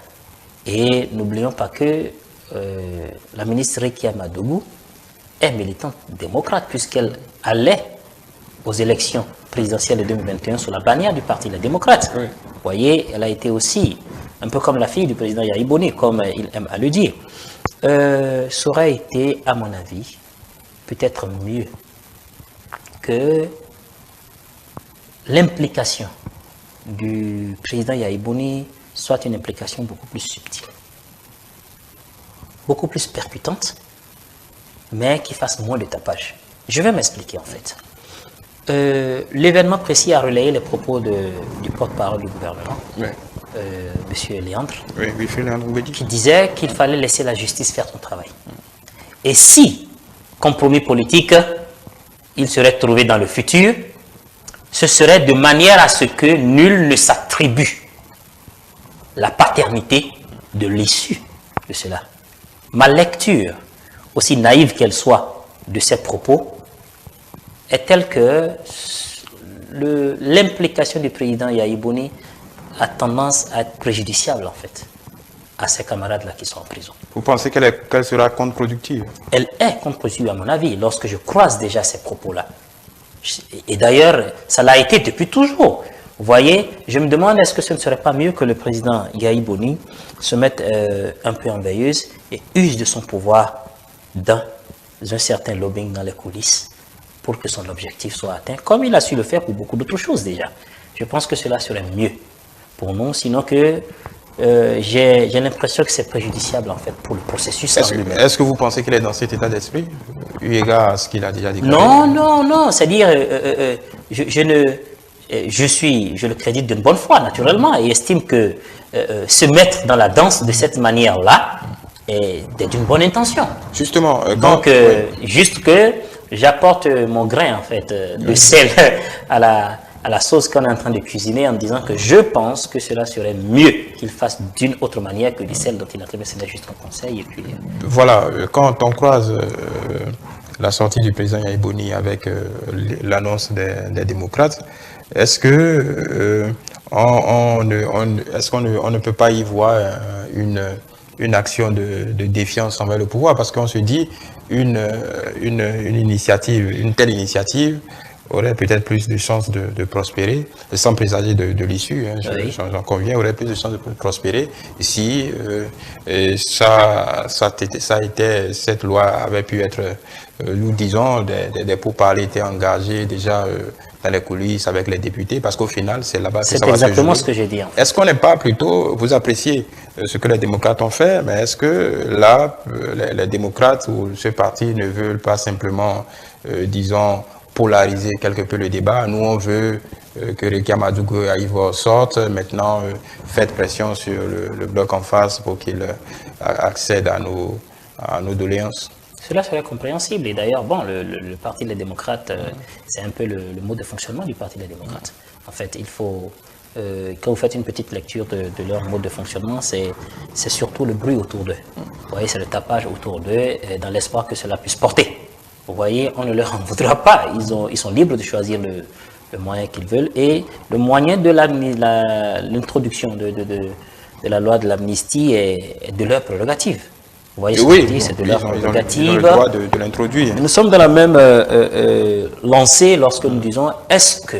S2: Et n'oublions pas que la ministre Rekia Madougou est militante démocrate puisqu'elle allait aux élections présidentielles de 2021 sous la bannière du Parti des démocrates. Oui. Vous voyez, elle a été aussi, un peu comme la fille du président Yahya Boni, comme il aime à le dire. Ça aurait été, à mon avis, peut-être mieux que l'implication du président Yahya Boni soit une implication beaucoup plus subtile, beaucoup plus percutante, mais qui fasse moins de tapage. Je vais m'expliquer en fait. L'événement précis a relayé les propos du porte-parole du gouvernement, oui. M. Léandre, oui, qui disait qu'il fallait laisser la justice faire son travail. Et si, compromis politique, il serait trouvé dans le futur, ce serait de manière à ce que nul ne s'attribue la paternité de l'issue de cela. Ma lecture, aussi naïve qu'elle soit, de ces propos, est telle que l'implication du président Yahya Boni a tendance à être préjudiciable, en fait, à ses camarades-là qui sont en prison.
S1: Vous pensez qu'elle sera contre-productive?
S2: Elle est contre-productive, à mon avis, lorsque je croise déjà ces propos-là. Et d'ailleurs, ça l'a été depuis toujours. Vous voyez, je me demande, est-ce que ce ne serait pas mieux que le président Yahya Boni se mette un peu en veilleuse et use de son pouvoir dans un certain lobbying dans les coulisses pour que son objectif soit atteint, comme il a su le faire pour beaucoup d'autres choses déjà. Je pense que cela serait mieux pour nous, sinon que j'ai l'impression que c'est préjudiciable en fait pour le processus en lui-même.
S1: Est-ce que vous pensez qu'il est dans cet état d'esprit, eu égard à ce qu'il a déjà déclaré?
S2: Non, non, non. C'est-à-dire, je le crédite d'une bonne foi, naturellement, et estime que se mettre dans la danse de cette manière-là est d'une bonne intention.
S1: Justement,
S2: donc, juste que j'apporte mon grain, en fait, de sel à la sauce qu'on est en train de cuisiner en disant que je pense que cela serait mieux qu'il fasse d'une autre manière que de celle dont il a très bien, c'est juste un conseil. Et puis,
S1: voilà, quand on croise la sortie du président Yaïboni avec l'annonce des démocrates, est-ce que on ne peut pas y voir une action de défiance envers le pouvoir? Parce qu'on se dit une telle initiative aurait peut-être plus de chances de prospérer, sans présager de l'issue, hein, j'en conviens, aurait plus de chances de prospérer si cette loi avait pu être, nous disons, des pourparlers étaient engagés déjà dans les coulisses avec les députés, parce qu'au final, c'est là-bas que ça va se jouer.
S2: C'est exactement ce que j'ai dit. En fait.
S1: Est-ce qu'on n'est pas plutôt, vous appréciez ce que les démocrates ont fait, mais est-ce que là, les démocrates ou ce parti ne veulent pas simplement, disons, polariser quelque peu le débat? Nous, on veut que Rekia Madougou sorte. Maintenant, faites pression sur le bloc en face pour qu'il accède à nos doléances.
S2: Cela serait compréhensible. Et d'ailleurs, bon, le Parti des démocrates, c'est un peu le mode de fonctionnement du Parti des démocrates. En fait, il faut... quand vous faites une petite lecture de leur mode de fonctionnement, c'est surtout le bruit autour d'eux. Vous voyez, c'est le tapage autour d'eux, dans l'espoir que cela puisse porter. Vous voyez, on ne leur en voudra pas. Ils sont libres de choisir le moyen qu'ils veulent. Et le moyen de l'introduction de la loi de l'amnistie est de leur prérogative. Vous voyez ce que je dis, c'est de leur prérogative.
S1: Ils ont le droit de l'introduire.
S2: Nous sommes dans la même lancée lorsque nous disons, est-ce que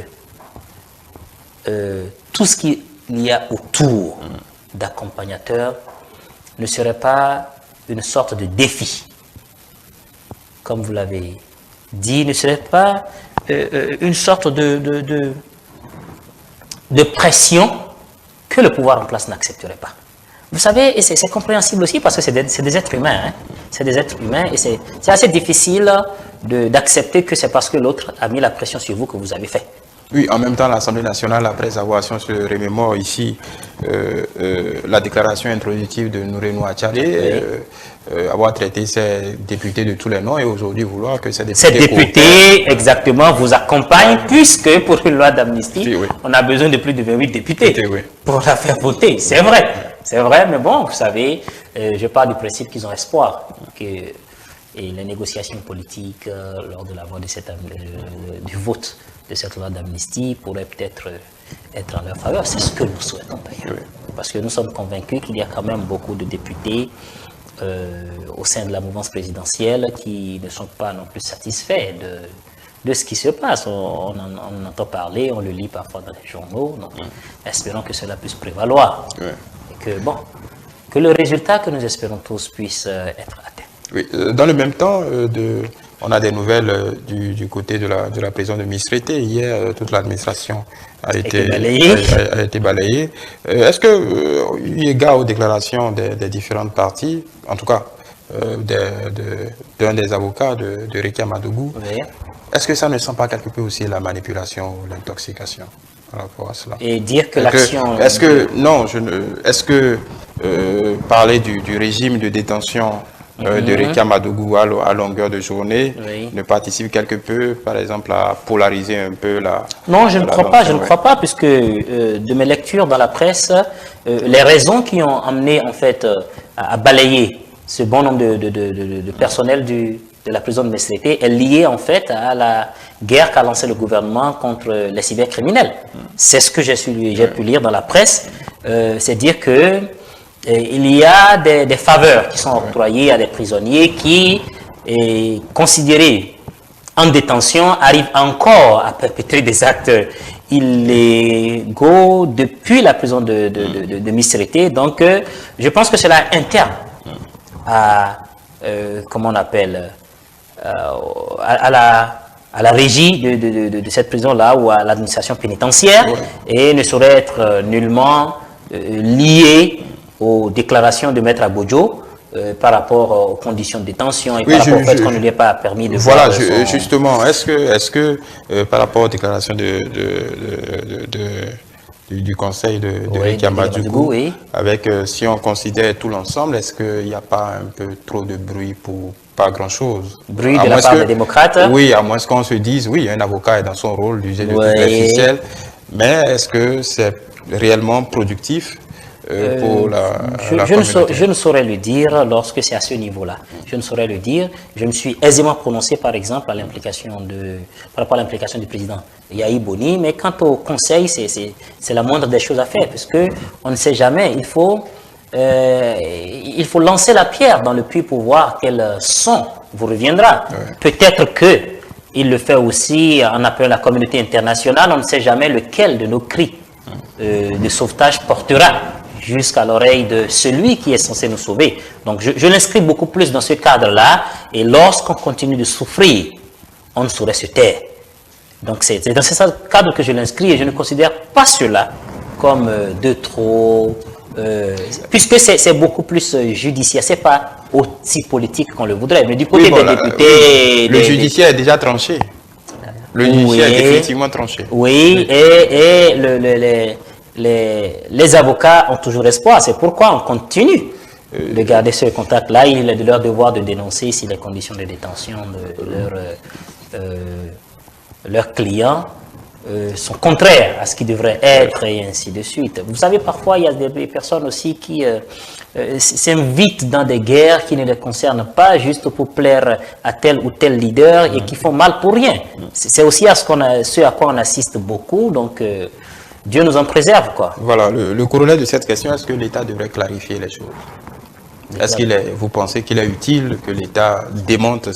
S2: tout ce qu'il y a autour d'accompagnateurs ne serait pas une sorte de défi, comme vous l'avez dit, ne serait pas une sorte de pression que le pouvoir en place n'accepterait pas. Vous savez, et c'est compréhensible aussi parce que c'est des êtres humains. Hein. C'est des êtres humains et c'est assez difficile d'accepter que c'est parce que l'autre a mis la pression sur vous que vous avez fait.
S1: Oui, en même temps, l'Assemblée nationale, après avoir, si on se remémore ici, la déclaration introductive de Nourenou Acharé, avoir traité ces députés de tous les noms et aujourd'hui vouloir que ces
S2: députés, exactement, vous accompagnent puisque pour une loi d'amnistie, on a besoin de plus de 28 députés pour la faire voter. C'est vrai, mais bon, vous savez, je parle du principe qu'ils ont espoir et les négociations politiques lors de la vote de du vote de cette loi d'amnistie pourrait peut-être être en leur faveur. C'est ce que nous souhaitons d'ailleurs. Parce que nous sommes convaincus qu'il y a quand même beaucoup de députés au sein de la mouvance présidentielle qui ne sont pas non plus satisfaits de ce qui se passe. On en entend parler, on le lit parfois dans les journaux. Donc, espérons que cela puisse prévaloir. Et que, bon, que le résultat que nous espérons tous puisse être atteint.
S1: Oui, dans le même temps, on a des nouvelles du côté de la prison de Mistreté. Hier, toute l'administration a été balayée. Est-ce que, eu égard aux déclarations des différentes parties, en tout cas d'un des avocats de Rekia Madougou, est-ce que ça ne sent pas quelque peu aussi la manipulation ou l'intoxication par rapport à cela?
S2: Et dire que l'action...
S1: Est-ce que parler du régime de détention de Rekia Madougou à longueur de journée ne participe quelque peu, par exemple, à polariser un peu la...
S2: Non, je ne crois pas, puisque de mes lectures dans la presse, les raisons qui ont amené en fait à balayer ce bon nombre de personnel de la prison de Mistreté est liée en fait à la guerre qu'a lancée le gouvernement contre les cybercriminels. C'est ce que j'ai pu lire dans la presse, c'est dire que il y a des faveurs qui sont octroyées à des prisonniers qui, considérés en détention, arrivent encore à perpétrer des actes illégaux depuis la prison de Mistreté. Donc, je pense que cela est interne à, comment on appelle, à la régie de cette prison-là ou à l'administration pénitentiaire et ne saurait être nullement lié aux déclarations de Maître Abodjo par rapport aux conditions de détention et par rapport au fait qu'on ne lui ait pas permis de
S1: voilà,
S2: voir
S1: justement, est-ce que par rapport aux déclarations du conseil de Ricky Amadougou,
S2: oui.
S1: avec si on considère tout l'ensemble, est-ce qu'il n'y a pas un peu trop de bruit pour pas grand-chose?
S2: Bruit de la part des démocrates?
S1: Oui, à moins qu'on se dise, oui, un avocat est dans son rôle d'user de toutes les ficelles, mais est-ce que c'est réellement productif pour la communauté?
S2: Je ne saurais le dire lorsque c'est à ce niveau-là. Je ne saurais le dire. Je me suis aisément prononcé, par exemple, par rapport à l'implication du président Yahi Boni, mais quant au conseil, c'est la moindre des choses à faire, puisque on ne sait jamais. Il faut lancer la pierre dans le puits pour voir quel son vous reviendra. Ouais. Peut-être que il le fait aussi en appelant la communauté internationale. On ne sait jamais lequel de nos cris de sauvetage portera jusqu'à l'oreille de celui qui est censé nous sauver. Donc je l'inscris beaucoup plus dans ce cadre-là, et lorsqu'on continue de souffrir, on ne saurait se taire. Donc c'est dans ce cadre que je l'inscris, et je ne considère pas cela comme de trop, puisque c'est beaucoup plus judiciaire, c'est pas aussi politique qu'on le voudrait, mais du côté des députés...
S1: Le judiciaire est déjà tranché. Le judiciaire est définitivement tranché.
S2: Oui, et les avocats ont toujours espoir. C'est pourquoi on continue de garder ce contact-là. Il est de leur devoir de dénoncer si les conditions de détention de leurs clients sont contraires à ce qui devrait être, et ainsi de suite. Vous savez, parfois, il y a des personnes aussi qui s'invitent dans des guerres qui ne les concernent pas, juste pour plaire à tel ou tel leader, et qui font mal pour rien. C'est aussi ce à quoi on assiste beaucoup, donc Dieu nous en préserve, quoi.
S1: Voilà, le corollaire de cette question, est-ce que l'État devrait clarifier les choses? Est-ce vous pensez qu'il est utile que l'État démonte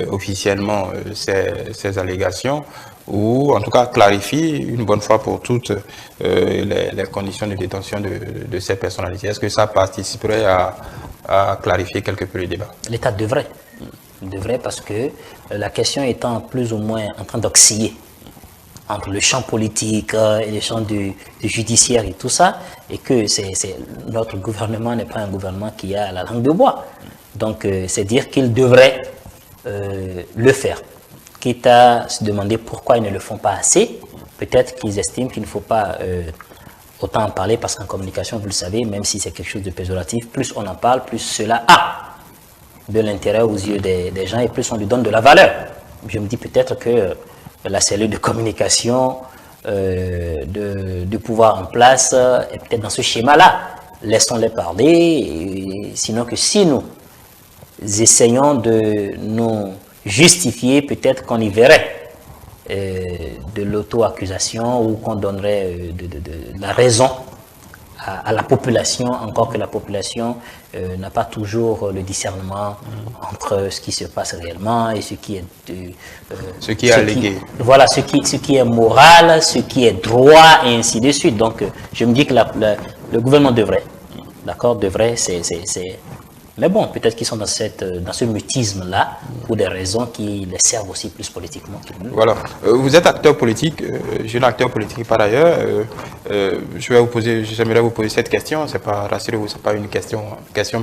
S1: officiellement ces allégations, ou en tout cas clarifie une bonne fois pour toutes les conditions de détention de ces personnalités? Est-ce que ça participerait à clarifier quelque peu le débat?
S2: L'État devrait. Il devrait, parce que la question étant plus ou moins en train d'osciller entre le champ politique et le champ du judiciaire et tout ça, et que notre gouvernement n'est pas un gouvernement qui a la langue de bois. Donc, c'est dire qu'il devrait le faire. Quitte à se demander pourquoi ils ne le font pas assez, peut-être qu'ils estiment qu'il ne faut pas autant en parler, parce qu'en communication, vous le savez, même si c'est quelque chose de péjoratif, plus on en parle, plus cela a de l'intérêt aux yeux des gens, et plus on lui donne de la valeur. Je me dis peut-être que la cellule de communication de pouvoir en place est peut-être dans ce schéma-là. Laissons-les parler, sinon que si nous essayons de nous justifier, peut-être qu'on y verrait de l'auto-accusation, ou qu'on donnerait de la raison à la population, encore que la population n'a pas toujours le discernement entre ce qui se passe réellement et ce qui est
S1: allégué.
S2: Voilà, ce qui est moral, ce qui est droit, et ainsi de suite. Donc, je me dis que le gouvernement devrait, d'accord, devrait, mais bon, peut-être qu'ils sont dans ce mutisme-là pour des raisons qui les servent aussi plus politiquement.
S1: Voilà. Vous êtes acteur politique, jeune acteur politique par ailleurs. J'aimerais vous poser cette question. C'est pas, rassurez-vous, c'est pas une question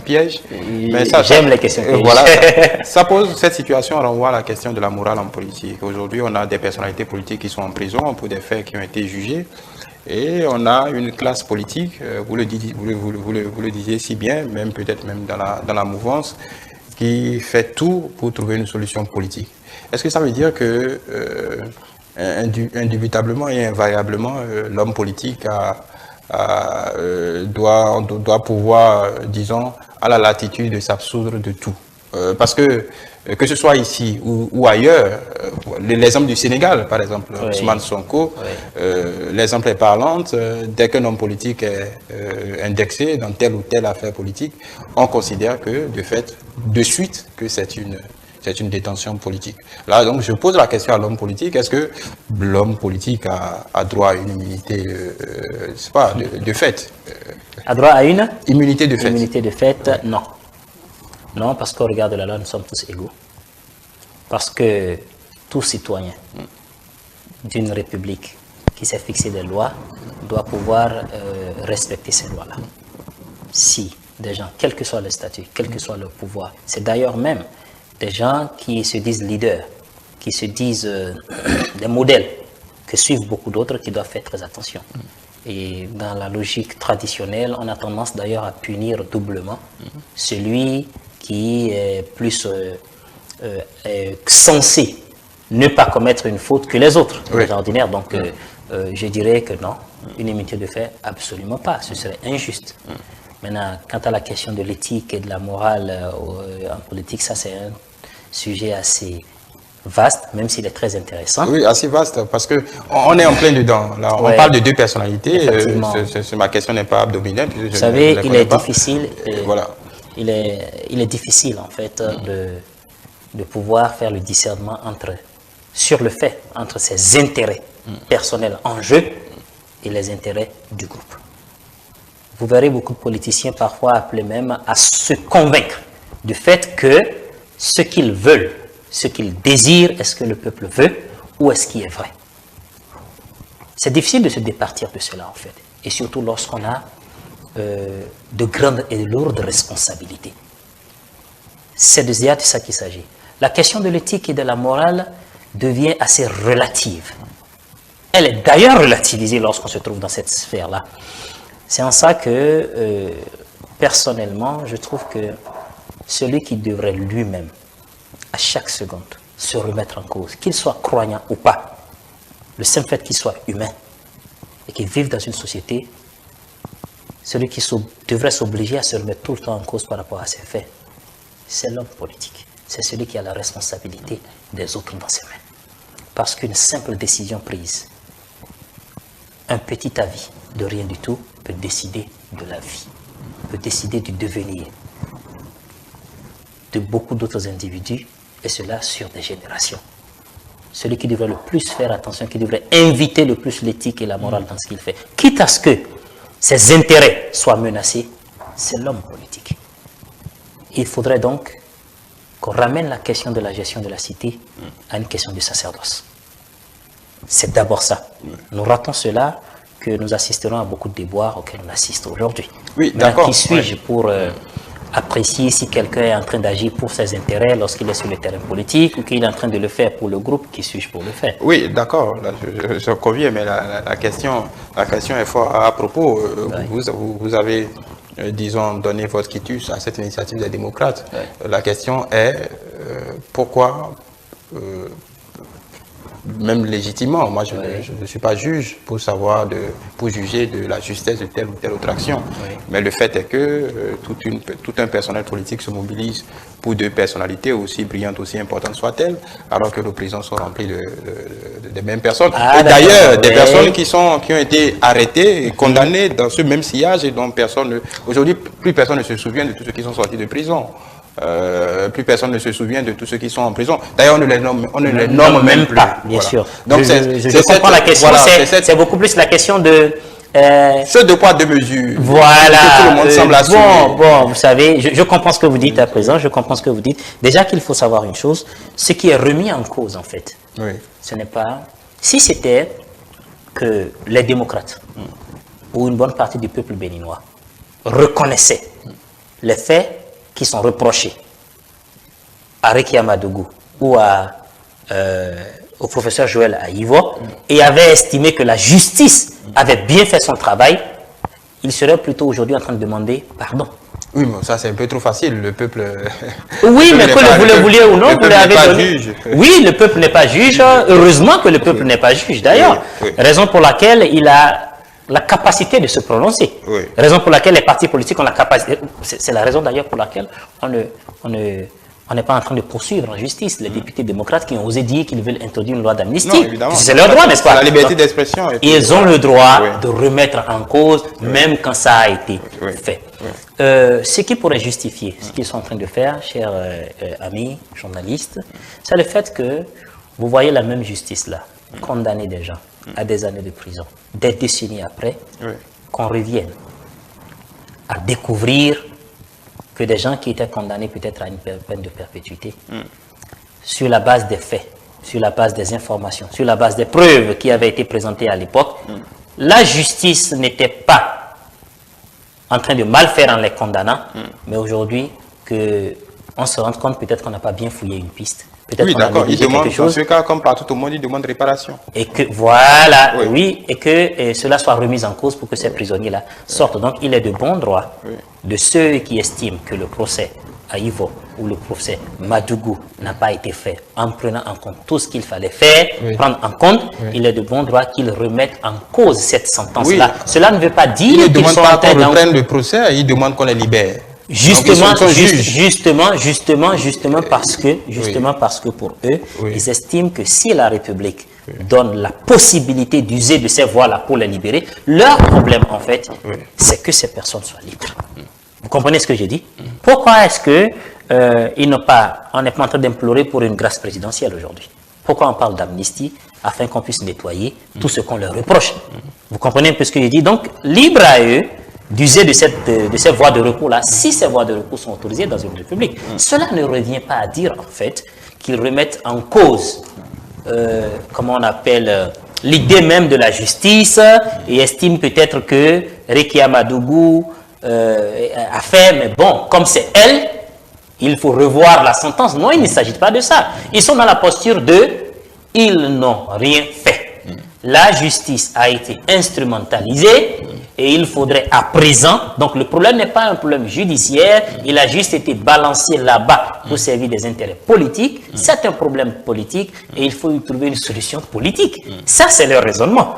S1: piège.
S2: Mais j'aime les questions pièges.
S1: Voilà. Ça pose, cette situation renvoie à la question de la morale en politique. Aujourd'hui, on a des personnalités politiques qui sont en prison pour des faits qui ont été jugés. Et on a une classe politique, vous le disiez si bien, même peut-être même dans la mouvance, qui fait tout pour trouver une solution politique. Est-ce que ça veut dire que indubitablement et invariablement, l'homme politique doit pouvoir, disons, à la latitude de s'absoudre de tout? Parce que ce soit ici ou ailleurs, l'exemple du Sénégal, par exemple, oui. Ousmane Sonko, oui. L'exemple est parlant. Dès qu'un homme politique est indexé dans telle ou telle affaire politique, on considère que, de suite, que c'est une détention politique. Là, donc, je pose la question à l'homme politique. Est-ce que l'homme politique a droit à une immunité, c'est pas, de fait?
S2: A droit à une
S1: immunité de fait?
S2: Immunité de fait, non. Non, parce qu'au regard de la loi, nous sommes tous égaux. Parce que tout citoyen d'une république qui s'est fixé des lois doit pouvoir respecter ces lois-là. si des gens, quel que soit le statut, quel que soit leur pouvoir, c'est d'ailleurs même des gens qui se disent leaders, qui se disent des modèles, que suivent beaucoup d'autres qui doivent faire très attention. Et dans la logique traditionnelle, on a tendance d'ailleurs à punir doublement celui qui est plus censé ne pas commettre une faute que les autres, les ordinaires. Donc, je dirais que non, une immunité de fait, absolument pas. Ce serait injuste. Maintenant, quant à la question de l'éthique et de la morale en politique, ça c'est un sujet assez vaste, même s'il est très intéressant.
S1: Oui, assez vaste, parce qu'on est en plein dedans. Là, on parle de deux personnalités. Ma question n'est pas abdominale.
S2: Vous savez, il est difficile. Voilà. Il est difficile, en fait, de pouvoir faire le discernement sur le fait, entre ses intérêts personnels en jeu et les intérêts du groupe. Vous verrez beaucoup de politiciens parfois appeler même à se convaincre du fait que ce qu'ils veulent, ce qu'ils désirent, est-ce que le peuple veut ou est-ce qu'il est vrai? C'est difficile de se départir de cela en fait, et surtout lorsqu'on a de grandes et lourdes responsabilités. C'est de ça qu'il s'agit. La question de l'éthique et de la morale devient assez relative. Elle est d'ailleurs relativisée lorsqu'on se trouve dans cette sphère-là. C'est en ça que, personnellement, je trouve que celui qui devrait lui-même, à chaque seconde, se remettre en cause, qu'il soit croyant ou pas, le simple fait qu'il soit humain et qu'il vive dans une société, celui qui devrait s'obliger à se remettre tout le temps en cause par rapport à ses faits, c'est l'homme politique. C'est celui qui a la responsabilité des autres dans ses mains. Parce qu'une simple décision prise, un petit avis de rien du tout peut décider de la vie, peut décider du devenir de beaucoup d'autres individus, et cela sur des générations. Celui qui devrait le plus faire attention, qui devrait inviter le plus l'éthique et la morale dans ce qu'il fait, quitte à ce que ses intérêts soient menacés, c'est l'homme politique. Il faudrait donc qu'on ramène la question de la gestion de la cité à une question du sacerdoce. C'est d'abord ça. Nous ratons cela, que nous assisterons à beaucoup de déboires auxquels on assiste aujourd'hui.
S1: Oui, d'accord.
S2: Qui suis-je pour apprécier si quelqu'un est en train d'agir pour ses intérêts lorsqu'il est sur le terrain politique ou qu'il est en train de le faire pour le groupe? Qui suis-je pour le faire?
S1: Oui, d'accord, je conviens, mais la question est fort à propos. Vous avez, disons, donné votre quitus à cette initiative des démocrates. La question est pourquoi, même légitimement, moi je ne suis pas juge pour juger de la justesse de telle ou telle autre action. Mais le fait est que tout un personnel politique se mobilise pour deux personnalités aussi brillantes, aussi importantes soient-elles, alors que nos prisons sont remplies des mêmes personnes. Et d'ailleurs, des personnes qui ont été arrêtées et condamnées dans ce même sillage et dont aujourd'hui, plus personne ne se souvient de tous ceux qui sont sortis de prison. Plus personne ne se souvient de tous ceux qui sont en prison. D'ailleurs, on ne les nomme même pas.
S2: Bien sûr. Donc, je comprends la question. C'est beaucoup plus la question de...
S1: ce deux poids, deux mesures.
S2: Voilà.
S1: Que tout le monde semble assumer.
S2: Bon, vous savez, je comprends ce que vous dites à présent. Je comprends ce que vous dites. Déjà qu'il faut savoir une chose, ce qui est remis en cause, en fait, ce n'est pas... Si c'était que les démocrates ou une bonne partie du peuple béninois reconnaissaient les faits qui sont reprochés à Rekia Madougou ou au professeur Joël Aïvo et avait estimé que la justice avait bien fait son travail, il serait plutôt aujourd'hui en train de demander pardon.
S1: Oui, mais ça c'est un peu trop facile, le peuple...
S2: Oui, mais que vous le vouliez ou non, vous l'avez donné. Oui, le peuple n'est pas juge, heureusement que le peuple n'est pas juge d'ailleurs, raison pour laquelle il a la capacité de se prononcer. Raison pour laquelle les partis politiques ont la capacité. C'est la raison d'ailleurs pour laquelle on n'est pas en train de poursuivre en justice les députés démocrates qui ont osé dire qu'ils veulent introduire une loi d'amnistie. C'est leur droit, n'est-ce pas?
S1: La liberté d'expression.
S2: Ils ont le droit de remettre en cause, même quand ça a été fait. Ce qui pourrait justifier ce qu'ils sont en train de faire, chers amis journalistes, c'est le fait que vous voyez la même justice là, condamner des gens à des années de prison, des décennies après, qu'on revienne à découvrir que des gens qui étaient condamnés peut-être à une peine de perpétuité, sur la base des faits, sur la base des informations, sur la base des preuves qui avaient été présentées à l'époque, la justice n'était pas en train de mal faire en les condamnant, mais aujourd'hui, qu'on se rende compte peut-être qu'on n'a pas bien fouillé une piste.
S1: Oui, d'accord. Il demande, dans ce cas, comme partout au monde, il demande réparation.
S2: Et que, voilà, oui, et que cela soit remis en cause pour que ces prisonniers-là sortent. Donc, il est de bon droit de ceux qui estiment que le procès à Ivo ou le procès Madougou n'a pas été fait en prenant en compte tout ce qu'il fallait faire, prendre en compte, il est de bon droit qu'ils remettent en cause cette sentence-là. Cela ne veut pas dire qu'ils sont en train
S1: de reprendre le procès, ils demandent qu'on les libère.
S2: Justement, justement parce que pour eux, ils estiment que si la République donne la possibilité d'user de ces voies-là pour les libérer, leur problème en fait, c'est que ces personnes soient libres. Vous comprenez ce que j'ai dit? Pourquoi est-ce que on n'est pas en train d'implorer pour une grâce présidentielle aujourd'hui? Pourquoi on parle d'amnistie afin qu'on puisse nettoyer tout ce qu'on leur reproche? Vous comprenez un peu ce que j'ai dit? Donc, libre à eux d'user de ces voies de recours-là, si ces voies de recours sont autorisées dans une république. Cela ne revient pas à dire, en fait, qu'ils remettent en cause, comment on appelle, l'idée même de la justice et estiment peut-être que Rekia Madougou a fait, mais bon, comme c'est elle, il faut revoir la sentence. Non, il ne s'agit pas de ça. Ils sont dans la posture de « ils n'ont rien fait ». La justice a été instrumentalisée et il faudrait à présent, donc le problème n'est pas un problème judiciaire, il a juste été balancé là-bas pour servir des intérêts politiques. C'est un problème politique et il faut y trouver une solution politique. Ça, c'est leur raisonnement.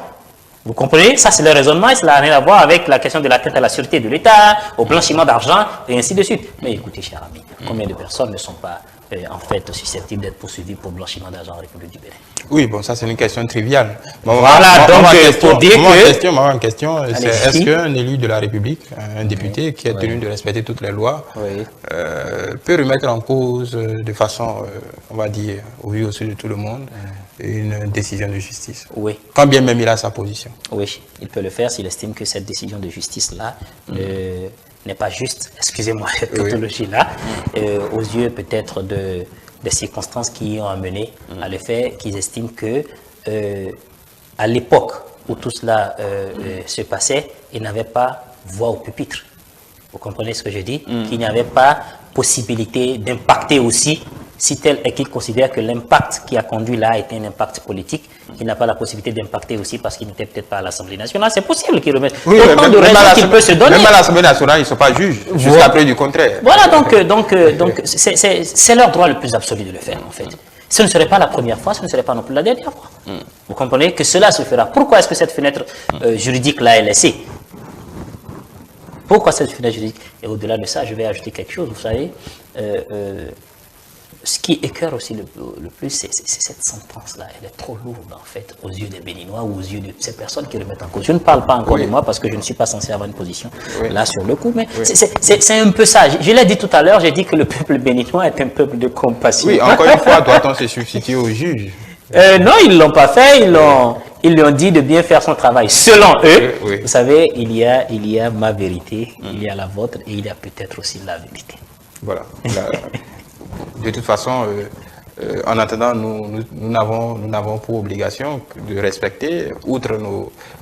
S2: Vous comprenez? Ça, c'est le raisonnement et cela n'a rien à voir avec la question de l'atteinte à la sûreté de l'État, au blanchiment d'argent et ainsi de suite. Mais écoutez, cher ami, combien de personnes ne sont pas en fait susceptibles d'être poursuivies pour blanchiment d'argent en République du Bénin? Oui,
S1: bon, ça c'est une question triviale.
S2: Voilà, donc pour dire que...
S1: Ma question, c'est est-ce qu'un élu de la République, un député qui est tenu de respecter toutes les lois, peut remettre en cause de façon, on va dire, au vu aussi de tout le monde, une décision de justice?
S2: Oui.
S1: Quand bien même il a sa position.
S2: Oui, il peut le faire s'il estime que cette décision de justice-là n'est pas juste, excusez-moi cette tautologie-là, aux yeux peut-être des circonstances qui ont amené à le faire, qu'ils estiment que à l'époque où tout cela se passait, il n'avait pas voix au pupitre. Vous comprenez ce que je dis? Qu'il n'y avait pas possibilité d'impacter aussi, si tel est qu'il considère que l'impact qui a conduit là était un impact politique, qu'il n'a pas la possibilité d'impacter aussi parce qu'il n'était peut-être pas à l'Assemblée nationale. C'est possible qu'il remette autant de raisons qu'il peut se donner.
S1: Même à l'Assemblée nationale, ils ne sont pas juges, jusqu'à preuve du contraire.
S2: Voilà, donc c'est leur droit le plus absolu de le faire, en fait. Ce ne serait pas la première fois, ce ne serait pas non plus la dernière fois. Vous comprenez que cela se fera. Pourquoi est-ce que cette fenêtre juridique-là est laissée? Pourquoi cette fenêtre juridique? Et au-delà de ça, je vais ajouter quelque chose, vous savez. Ce qui écœure aussi le plus, c'est cette sentence-là. Elle est trop lourde, en fait, aux yeux des Béninois ou aux yeux de ces personnes qui remettent en cause. Je ne parle pas encore de moi parce que je ne suis pas censé avoir une position là sur le coup, mais c'est un peu ça. Je l'ai dit tout à l'heure, j'ai dit que le peuple béninois est un peuple de compassion.
S1: Oui, encore une fois, doit-on se substituer aux juges?
S2: Non, ils ne l'ont pas fait, ils lui ont dit de bien faire son travail. Selon eux, vous savez, il y a ma vérité, il y a la vôtre et il y a peut-être aussi la vérité.
S1: Voilà. De toute façon, en attendant, nous n'avons pour obligation de respecter, outre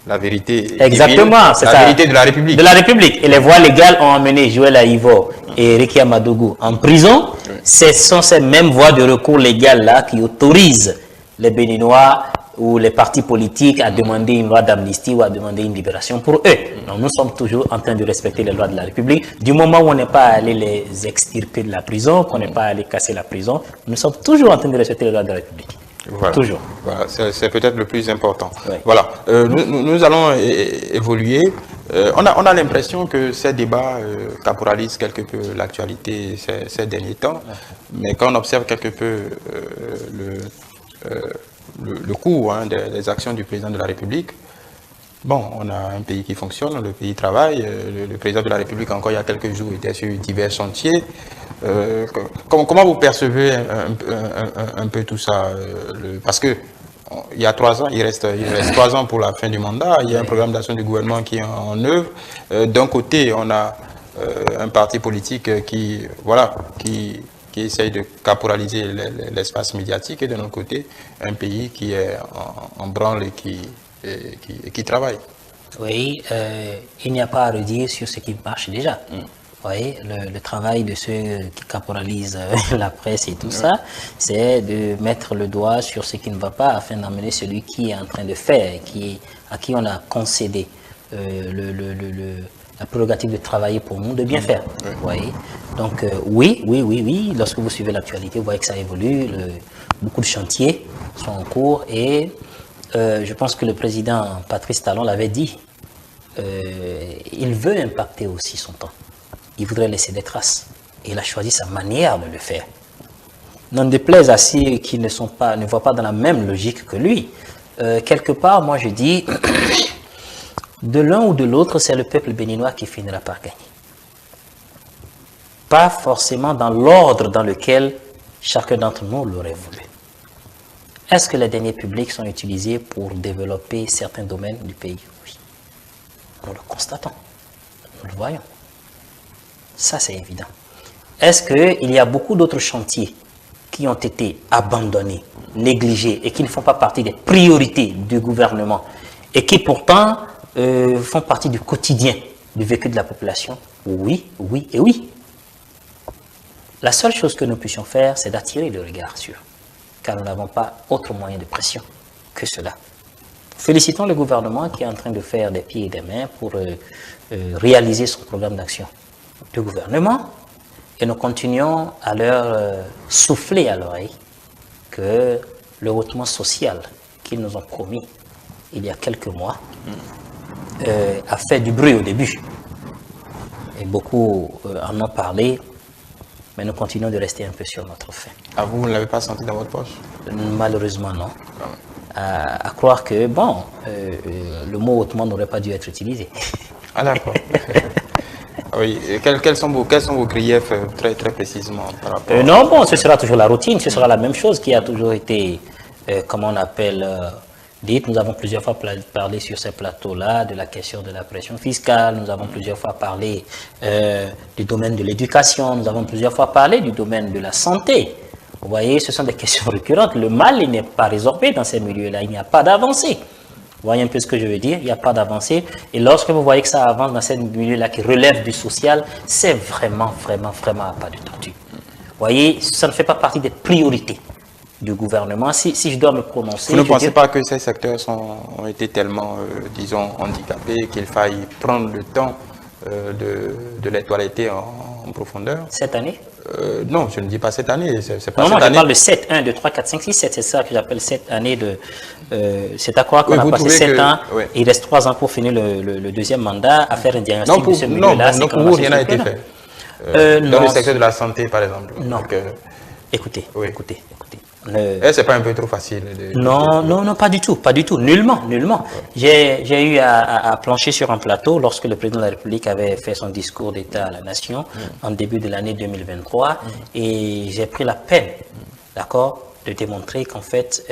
S1: la vérité.
S2: Exactement, c'est
S1: la vérité de la République.
S2: De la République. Et les voies légales ont emmené Joël Aïvo et Rekia Madougou en prison. Ce sont ces mêmes voies de recours légales-là qui autorisent les Béninois ou les partis politiques à demander une loi d'amnistie ou à demander une libération pour eux. Donc nous sommes toujours en train de respecter les lois de la République. Du moment où on n'est pas allé les extirper de la prison, qu'on n'est pas allé casser la prison, nous sommes toujours en train de respecter les lois de la République.
S1: Voilà.
S2: Toujours.
S1: Voilà, c'est peut-être le plus important. Voilà. Nous allons évoluer. On a l'impression que ces débats caporalisent quelque peu l'actualité ces derniers temps. Mais quand on observe quelque peu le cours des actions du président de la République, bon, on a un pays qui fonctionne, le pays travaille, le président de la République, encore il y a quelques jours, était sur divers chantiers. Comment vous percevez un peu tout ça parce que il y a 3 ans, il reste 3 ans pour la fin du mandat, il y a un programme d'action du gouvernement qui est en œuvre. D'un côté, on a un parti politique qui essaye de caporaliser l'espace médiatique, et de l'autre côté, un pays qui est en branle et qui travaille.
S2: Oui, il n'y a pas à redire sur ce qui marche déjà. Vous voyez, le travail de ceux qui caporalisent la presse et tout ça, c'est de mettre le doigt sur ce qui ne va pas afin d'amener celui qui est en train de faire, à qui on a concédé la prérogative de travailler pour nous, de bien faire. Vous voyez. Donc oui, lorsque vous suivez l'actualité, vous voyez que ça évolue, beaucoup de chantiers sont en cours et je pense que le président Patrice Talon l'avait dit, il veut impacter aussi son temps. Il voudrait laisser des traces. Et il a choisi sa manière de le faire. N'en déplaise à ceux qui ne voient pas dans la même logique que lui. Quelque part, moi je dis, de l'un ou de l'autre, c'est le peuple béninois qui finira par gagner. Pas forcément dans l'ordre dans lequel chacun d'entre nous l'aurait voulu. Est-ce que les deniers publics sont utilisés pour développer certains domaines du pays? Oui. Nous le constatons. Nous le voyons. Ça, c'est évident. Est-ce qu'il y a beaucoup d'autres chantiers qui ont été abandonnés, négligés et qui ne font pas partie des priorités du gouvernement et qui pourtant font partie du quotidien, du vécu de la population? Oui, oui et oui. La seule chose que nous puissions faire, c'est d'attirer le regard sur, car nous n'avons pas autre moyen de pression que cela. Félicitons le gouvernement qui est en train de faire des pieds et des mains pour réaliser son programme d'action de gouvernement, et nous continuons à leur souffler à l'oreille que le hautement social qu'ils nous ont promis il y a quelques mois a fait du bruit au début. Et beaucoup en ont parlé, mais nous continuons de rester un peu sur notre faim.
S1: Ah, vous ne l'avez pas senti dans votre poche?
S2: Malheureusement, non. À croire que, bon, le mot hautement n'aurait pas dû être utilisé.
S1: Ah, d'accord. Oui, quels sont vos griefs très précisément par rapport
S2: non, bon, ce sera toujours la routine, ce sera la même chose qui a toujours été, comment on appelle, dite. Nous avons plusieurs fois parlé sur ces plateaux-là de la question de la pression fiscale, nous avons plusieurs fois parlé du domaine de l'éducation, nous avons plusieurs fois parlé du domaine de la santé. Vous voyez, ce sont des questions récurrentes. Le mal, il n'est pas résorbé dans ces milieux-là, il n'y a pas d'avancée. Vous voyez un peu ce que je veux dire? Il n'y a pas d'avancée. Et lorsque vous voyez que ça avance dans ces milieux-là qui relèvent du social, c'est vraiment à pas de tortue. Vous voyez, ça ne fait pas partie des priorités du gouvernement. Si je dois me prononcer...
S1: Vous ne pensez pas que ces secteurs ont été tellement, disons, handicapés qu'il faille prendre le temps de les toiletter en profondeur?
S2: Cette année?
S1: Non, je ne dis pas cette année. C'est pas
S2: non,
S1: cette
S2: je
S1: année.
S2: parle de 7, 1, 2, 3, 4, 5, 6, 7. C'est ça que j'appelle 7 années de... c'est à croire qu'on a passé 7 ans, oui. Il reste 3 ans pour finir le deuxième mandat, à faire un diagnostic de ce milieu-là.
S1: Non, pour vous, rien n'a été fait. Dans le secteur de la santé, par exemple.
S2: Non. Donc, écoutez.
S1: C'est pas un peu trop facile
S2: Non, pas du tout, nullement. Ouais. J'ai eu à plancher sur un plateau lorsque le président de la République avait fait son discours d'État à la nation en début de l'année 2023 et j'ai pris la peine, d'accord, de démontrer qu'en fait,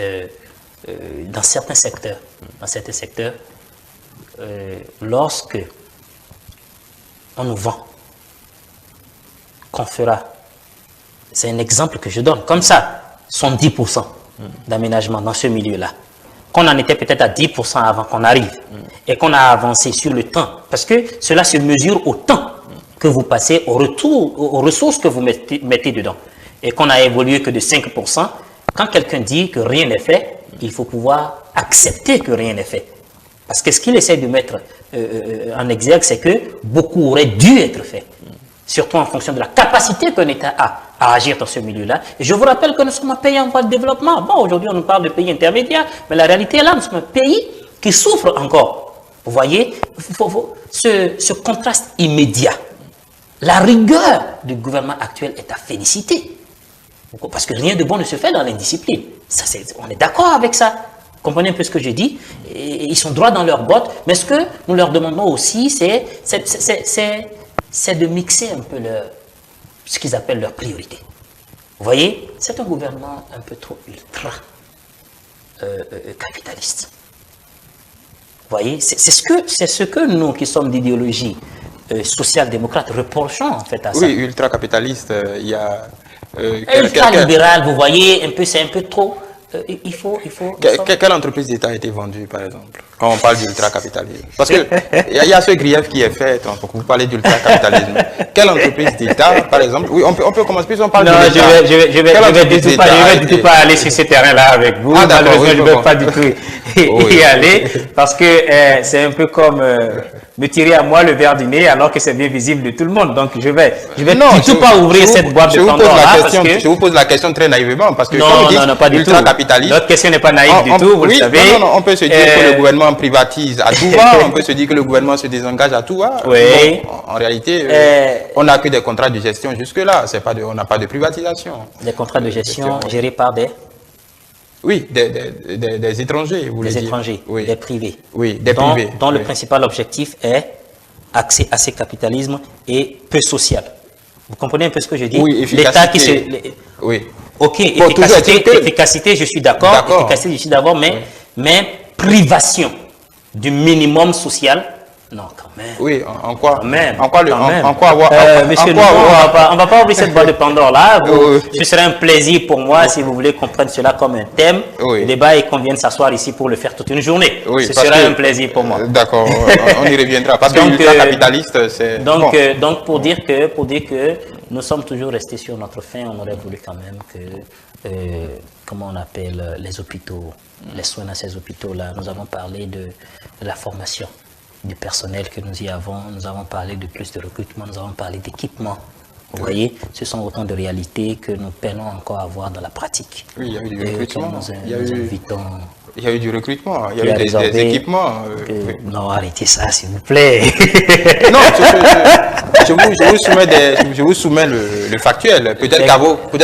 S2: dans certains secteurs, lorsque on nous vend qu'on fera, c'est un exemple que je donne, comme ça, sont 10% d'aménagement dans ce milieu-là, qu'on en était peut-être à 10% avant qu'on arrive, et qu'on a avancé sur le temps, parce que cela se mesure au temps que vous passez, au retour, aux ressources que vous mettez dedans, et qu'on a évolué que de 5%, quand quelqu'un dit que rien n'est fait, il faut pouvoir accepter que rien n'est fait. Parce que ce qu'il essaie de mettre en exergue, c'est que beaucoup aurait dû être fait. Surtout en fonction de la capacité qu'un État a à agir dans ce milieu-là. Et je vous rappelle que nous sommes un pays en voie de développement. Bon, aujourd'hui, on nous parle de pays intermédiaires, mais la réalité est là, nous sommes un pays qui souffre encore. Vous voyez, ce contraste immédiat, la rigueur du gouvernement actuel est à féliciter. Parce que rien de bon ne se fait dans l'indiscipline. On est d'accord avec ça. Vous comprenez un peu ce que je dis? Et ils sont droits dans leurs bottes, mais ce que nous leur demandons aussi, c'est de mixer un peu ce qu'ils appellent leurs priorités. Vous voyez, c'est un gouvernement un peu trop ultra capitaliste. Vous voyez, c'est ce que nous qui sommes d'idéologie social-démocrate reprochons en fait à ça.
S1: Oui, ultra capitaliste, il y a...
S2: ultra libéral, vous voyez, c'est un peu trop il faut
S1: Quelle entreprise d'État a été vendue, par exemple, quand on parle d'ultra-capitalisme? Parce qu'il y a ce grief qui est fait, donc, vous parlez d'ultra-capitalisme. Quelle entreprise d'État, par exemple? Oui, on peut commencer, puis on parle de l'État.
S2: Non, je vais du tout pas aller sur ce terrain-là avec vous.
S1: Ah,
S2: malheureusement, je ne vais pas du tout y aller, parce que c'est un peu comme me tirer à moi le verre du nez alors que c'est bien visible de tout le monde. Donc, je vais du tout pas ouvrir cette boîte de Pandore-là.
S1: Je vous pose la question très naïvement, parce que
S2: non, pas du tout.
S1: Notre
S2: question n'est pas naïve du tout, vous le savez.
S1: Non, on peut se dire que le gouvernement privatise à tout va, on peut se dire que le gouvernement se désengage à tout va.
S2: Oui.
S1: Bon, en réalité, on n'a que des contrats de gestion jusque-là, on n'a pas de privatisation.
S2: Des contrats de gestion gérés par des...
S1: Oui, des étrangers, vous voulez dire.
S2: Des étrangers,
S1: oui.
S2: des privés.
S1: Oui, des privés.
S2: Dont le principal objectif est accès à ce capitalisme et peu social. Vous comprenez un peu ce que je dis?
S1: Oui,
S2: l'État qui se...
S1: Oui.
S2: Ok,
S1: bon,
S2: efficacité, je suis d'accord. Efficacité, je suis d'accord, mais privation du minimum social, non, quand même.
S1: Oui, en quoi?
S2: Même.
S1: En quoi
S2: Monsieur, on ne va pas ouvrir cette boîte de Pandore là. Ce serait un plaisir pour moi si vous voulez qu'on prenne cela comme un thème, le débat, et qu'on vienne s'asseoir ici pour le faire toute une journée. Ce serait un plaisir pour moi.
S1: D'accord, on y reviendra. Parce que l'ultra-capitaliste, c'est...
S2: Donc, pour dire que nous sommes toujours restés sur notre fin, on aurait voulu quand même que, comment on appelle, les hôpitaux, les soins dans ces hôpitaux-là. Nous avons parlé de la formation du personnel que nous y avons, nous avons parlé de plus de recrutement, nous avons parlé d'équipement. Vous voyez, ce sont autant de réalités que nous peinons encore à voir dans la pratique.
S1: Oui, il y a eu du recrutement.
S2: Il
S1: y a eu du recrutement, il y a eu des équipements.
S2: Non, arrêtez ça, s'il vous plaît.
S1: Non, je vous soumets le factuel. Peut-être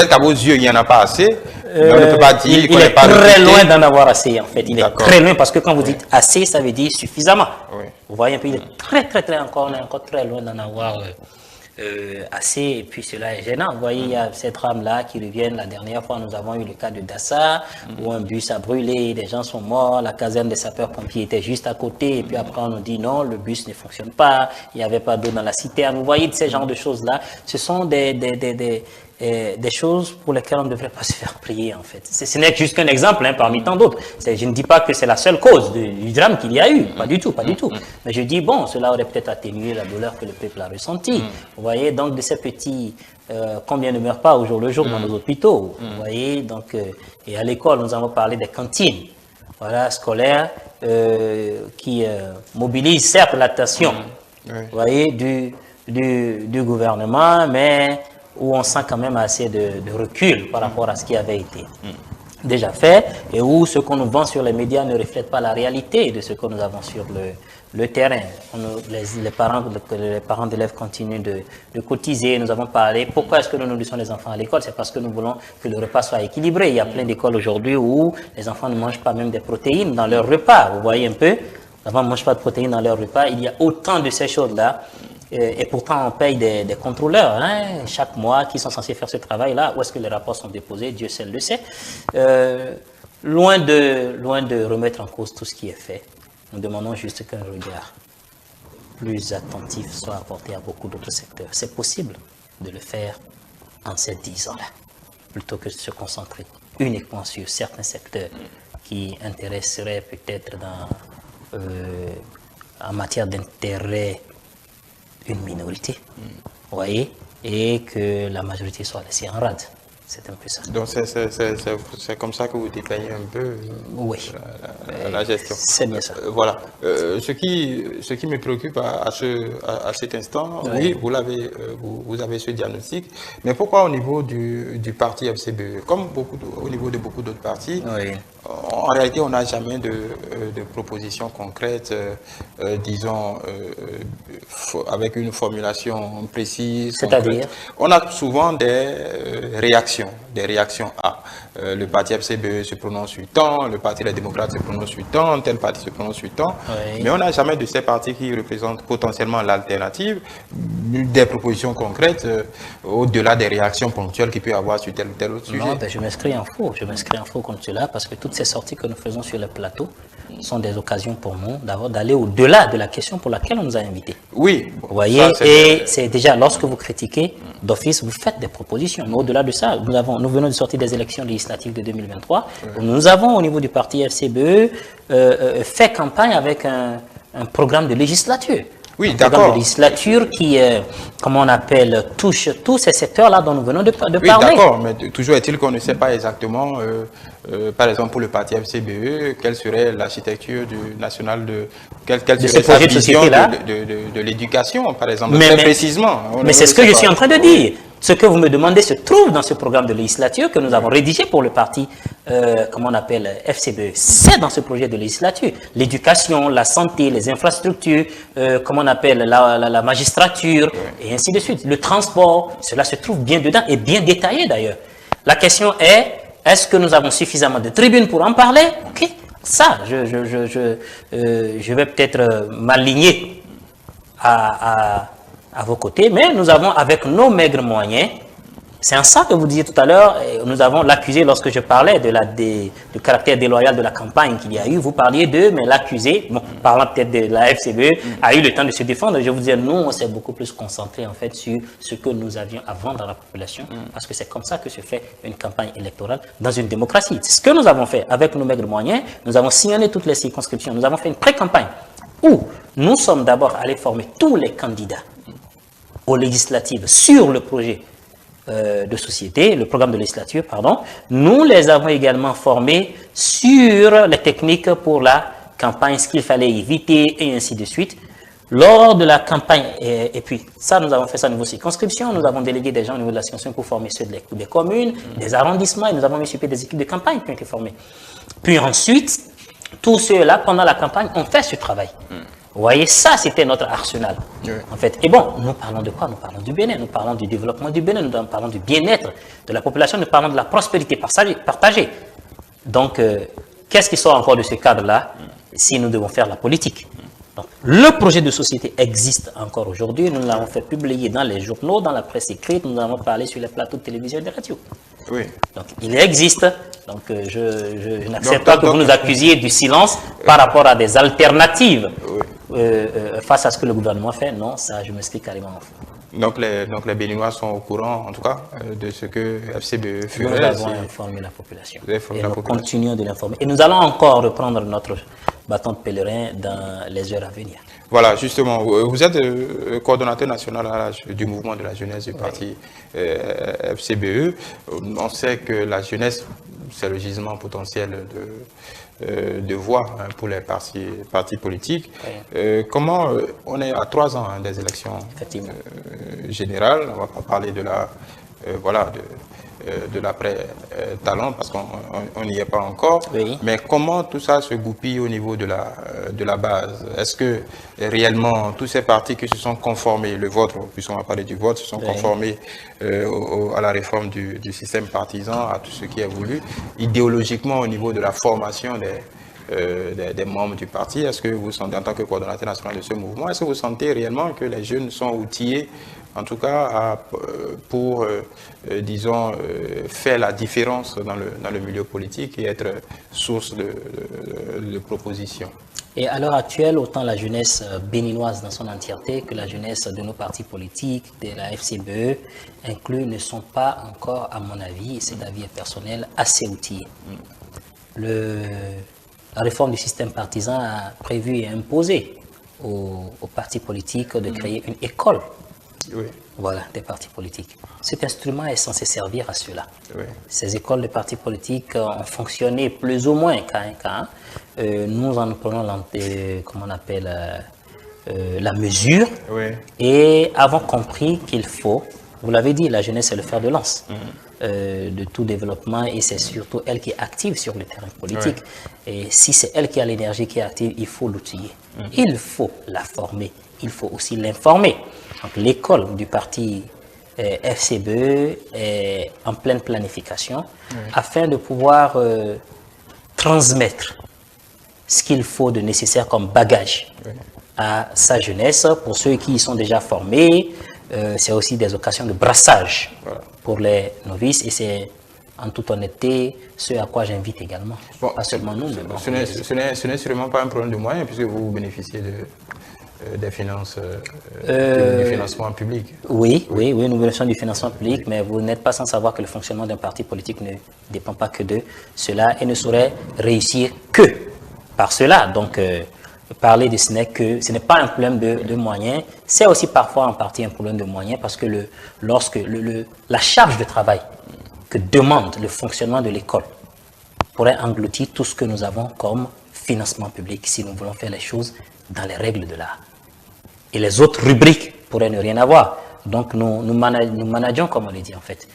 S1: qu'à vos yeux, il n'y en a pas assez. Mais on ne peut pas dire
S2: il est très loin d'en avoir assez, en fait. Il est très loin, parce que quand vous dites assez, ça veut dire suffisamment.
S1: Oui.
S2: Vous voyez un peu, il est on est encore très loin d'en avoir assez, et puis cela est gênant. Vous voyez, il y a ces drames-là qui reviennent. La dernière fois, nous avons eu le cas de Dassa, où un bus a brûlé, des gens sont morts, la caserne des sapeurs-pompiers était juste à côté, et puis après on nous dit non, le bus ne fonctionne pas, il n'y avait pas d'eau dans la citerne. Vous voyez, ces genres de choses-là, ce sont des choses pour lesquelles on ne devrait pas se faire prier, en fait. Ce n'est juste qu'un exemple parmi tant d'autres. Je ne dis pas que c'est la seule cause du drame qu'il y a eu, pas du tout, pas du tout. Mais je dis, bon, cela aurait peut-être atténué la douleur que le peuple a ressentie. Vous voyez, donc de ces petits, combien ne meurent pas au jour le jour dans nos hôpitaux. Vous voyez, donc, et à l'école, nous avons parlé des cantines, voilà, scolaires, qui mobilisent certes l'attention, vous voyez, du gouvernement, mais où on sent quand même assez de recul par rapport à ce qui avait été déjà fait, et où ce qu'on nous vend sur les médias ne reflète pas la réalité de ce que nous avons sur le terrain. Les parents d'élèves continuent de cotiser. Nous avons parlé, pourquoi est-ce que nous nourrissons les enfants à l'école? C'est parce que nous voulons que le repas soit équilibré. Il y a plein d'écoles aujourd'hui où les enfants ne mangent pas même des protéines dans leur repas. Vous voyez un peu, les enfants ne mangent pas de protéines dans leur repas. Il y a autant de ces choses-là. Et pourtant, on paye des contrôleurs chaque mois qui sont censés faire ce travail-là. Où est-ce que les rapports sont déposés? Dieu seul le sait. Loin de remettre en cause tout ce qui est fait, nous demandons juste qu'un regard plus attentif soit apporté à beaucoup d'autres secteurs. C'est possible de le faire en ces 10 ans-là, plutôt que de se concentrer uniquement sur certains secteurs qui intéresseraient peut-être en matière d'intérêt une minorité, vous voyez, et que la majorité soit laissée en rade. C'est un peu ça.
S1: Donc c'est comme ça que vous dépeignez un peu la gestion.
S2: C'est bien ça.
S1: Voilà. Ce qui me préoccupe à cet instant, oui, vous avez ce diagnostic, mais pourquoi au niveau du parti FCBE, comme au niveau de beaucoup d'autres partis, en réalité on n'a jamais de propositions concrètes, disons, avec une formulation précise.
S2: C'est-à-dire?
S1: On a souvent des réactions à. Le parti FCBE se prononce sur temps, le parti des démocrates se prononce sur temps, tel parti se prononce sur temps, mais on n'a jamais de ces partis qui représentent potentiellement l'alternative, des propositions concrètes au-delà des réactions ponctuelles qu'il peut y avoir sur tel ou tel autre sujet?
S2: Non, ben, je m'inscris en faux. Je m'inscris en faux contre cela parce que toutes ces sorties que nous faisons sur le plateau sont des occasions pour nous d'aller au-delà de la question pour laquelle on nous a invités.
S1: Oui.
S2: Vous voyez, et c'est déjà lorsque vous critiquez d'office, vous faites des propositions. Mais au-delà de ça, nous venons de sortir des élections législatives de 2023. Nous avons au niveau du parti FCBE fait campagne avec un programme de législature.
S1: Oui,
S2: d'accord. Un programme de législature qui, comment on appelle, touche tous ces secteurs-là dont nous venons de parler.
S1: Oui, d'accord, mais toujours est-il qu'on ne sait pas exactement, par exemple pour le parti FCBE, quelle serait l'architecture nationale quelle serait sa vision de l'éducation, par exemple, très précisément.
S2: Mais c'est ce que je suis en train de dire. Ce que vous me demandez se trouve dans ce programme de législature que nous avons rédigé pour le parti, comment on appelle, FCBE. C'est dans ce projet de législature. L'éducation, la santé, les infrastructures, comment on appelle, la magistrature, et ainsi de suite. Le transport, cela se trouve bien dedans et bien détaillé d'ailleurs. La question est-ce que nous avons suffisamment de tribunes pour en parler? Ok, ça, je vais peut-être m'aligner à vos côtés, mais nous avons, avec nos maigres moyens, c'est en ça que vous disiez tout à l'heure, nous avons l'accusé lorsque je parlais du caractère déloyal de la campagne qu'il y a eu, vous parliez mais l'accusé, bon, parlant peut-être de la FCBE, a eu le temps de se défendre. Je vous disais, nous, on s'est beaucoup plus concentré en fait sur ce que nous avions à vendre à la population, parce que c'est comme ça que se fait une campagne électorale dans une démocratie. C'est ce que nous avons fait avec nos maigres moyens. Nous avons sillonné toutes les circonscriptions, nous avons fait une pré-campagne où nous sommes d'abord allés former tous les candidats aux législatives sur le projet de société, le programme de législature, pardon. Nous les avons également formés sur les techniques pour la campagne, ce qu'il fallait éviter et ainsi de suite. Lors de la campagne, et puis ça, nous avons fait ça au niveau circonscription, nous avons délégué des gens au niveau de la circonscription pour former ceux des communes, des arrondissements, et nous avons mis sur pied des équipes de campagne qui ont été formées. Puis ensuite, tous ceux-là, pendant la campagne, ont fait ce travail. Vous voyez, ça, c'était notre arsenal, en fait. Et bon, nous parlons de quoi? Nous parlons du Bénin, nous parlons du développement du Bénin, nous parlons du bien-être de la population, nous parlons de la prospérité partagée. Donc, qu'est-ce qui sort encore de ce cadre-là si nous devons faire la politique? Donc, le projet de société existe encore aujourd'hui, nous l'avons fait publier dans les journaux, dans la presse écrite, nous avons parlé sur les plateaux de télévision et de radio. Oui. Donc, il existe. Donc, je n'accepte pas que vous nous accusiez du silence par rapport à des alternatives face à ce que le gouvernement fait. Non, ça, je m'inscris carrément en faux.
S1: Donc les Béninois sont au courant, en tout cas, de ce que FCBE ferait.
S2: Nous avons informé la population. Et nous continuons de l'informer. Et nous allons encore reprendre notre bâton de pèlerin dans les heures à venir.
S1: Voilà, justement, vous êtes coordonnateur national du mouvement de la jeunesse du parti FCBE. On sait que la jeunesse, c'est le gisement potentiel de voix pour les partis politiques. Comment on est à 3 ans des élections générales, on ne va pas parler de l'après-talent parce qu'on n'y est pas encore, mais comment tout ça se goupille au niveau de la base? Est-ce que réellement tous ces partis qui se sont conformés, le vote, puisqu'on va parler du vote, se sont conformés à la réforme du système partisan, à tout ce qui est voulu, idéologiquement au niveau de la formation des membres du parti? Est-ce que vous sentez, en tant que coordonnateur national de ce mouvement, est-ce que vous sentez réellement que les jeunes sont outillés, en tout cas, pour, disons, faire la différence dans le milieu politique et être source de propositions?
S2: Et à l'heure actuelle, autant la jeunesse béninoise dans son entièreté que la jeunesse de nos partis politiques, de la FCBE inclus, ne sont pas encore, à mon avis, et cet avis est personnel, assez outillés. La réforme du système partisan a prévu et imposé aux partis politiques de créer une école des partis politiques. Cet instrument est censé servir à cela. Ces écoles de partis politiques ont fonctionné plus ou moins cas un cas. Nous en prenons comment on appelle, la mesure et avons compris qu'il faut, vous l'avez dit, la jeunesse est le fer de lance de tout développement et c'est surtout elle qui est active sur le terrain politique. Et si c'est elle qui a l'énergie qui est active, il faut l'outiller. Il faut la former, il faut aussi l'informer. Donc l'école du parti FCBE est en pleine planification afin de pouvoir transmettre ce qu'il faut de nécessaire comme bagage à sa jeunesse, pour ceux qui y sont déjà formés, c'est aussi des occasions de brassage pour les novices et c'est en toute honnêteté ce à quoi j'invite également.
S1: Bon,
S2: pas seulement nous, mais bon.
S1: Ce n'est sûrement pas un problème de moyens puisque vous bénéficiez des finances, du financement public.
S2: Oui, nous bénéficions du financement public, mais vous n'êtes pas sans savoir que le fonctionnement d'un parti politique ne dépend pas que de cela et ne saurait réussir que par cela. Donc, parler de ce n'est pas un problème de moyens, c'est aussi parfois en partie un problème de moyens parce que lorsque la charge de travail que demande le fonctionnement de l'école pourrait engloutir tout ce que nous avons comme financement public si nous voulons faire les choses dans les règles de l'art. Et les autres rubriques pourraient ne rien avoir. Donc nous manageons, comme on le dit en fait,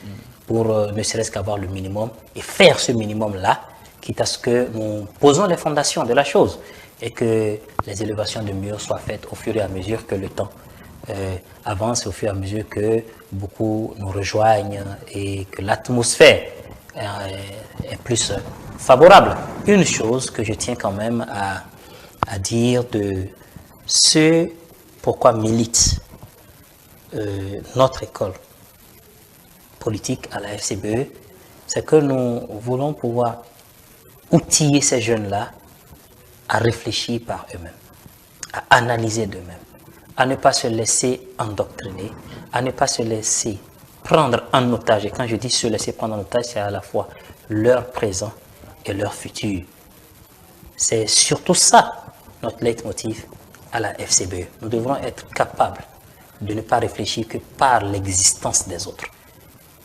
S2: pour ne serait-ce qu'avoir le minimum et faire ce minimum-là, quitte à ce que nous posons les fondations de la chose et que les élévations de murs soient faites au fur et à mesure que le temps avance, au fur et à mesure que beaucoup nous rejoignent et que l'atmosphère est plus favorable. Une chose que je tiens quand même à dire de ce pourquoi milite notre école politique à la FCBE, c'est que nous voulons pouvoir outiller ces jeunes-là à réfléchir par eux-mêmes, à analyser d'eux-mêmes, à ne pas se laisser endoctriner, à ne pas se laisser prendre en otage. Et quand je dis se laisser prendre en otage, c'est à la fois leur présent et leur futur. C'est surtout ça notre leitmotiv à la FCBE. Nous devrons être capables de ne pas réfléchir que par l'existence des autres.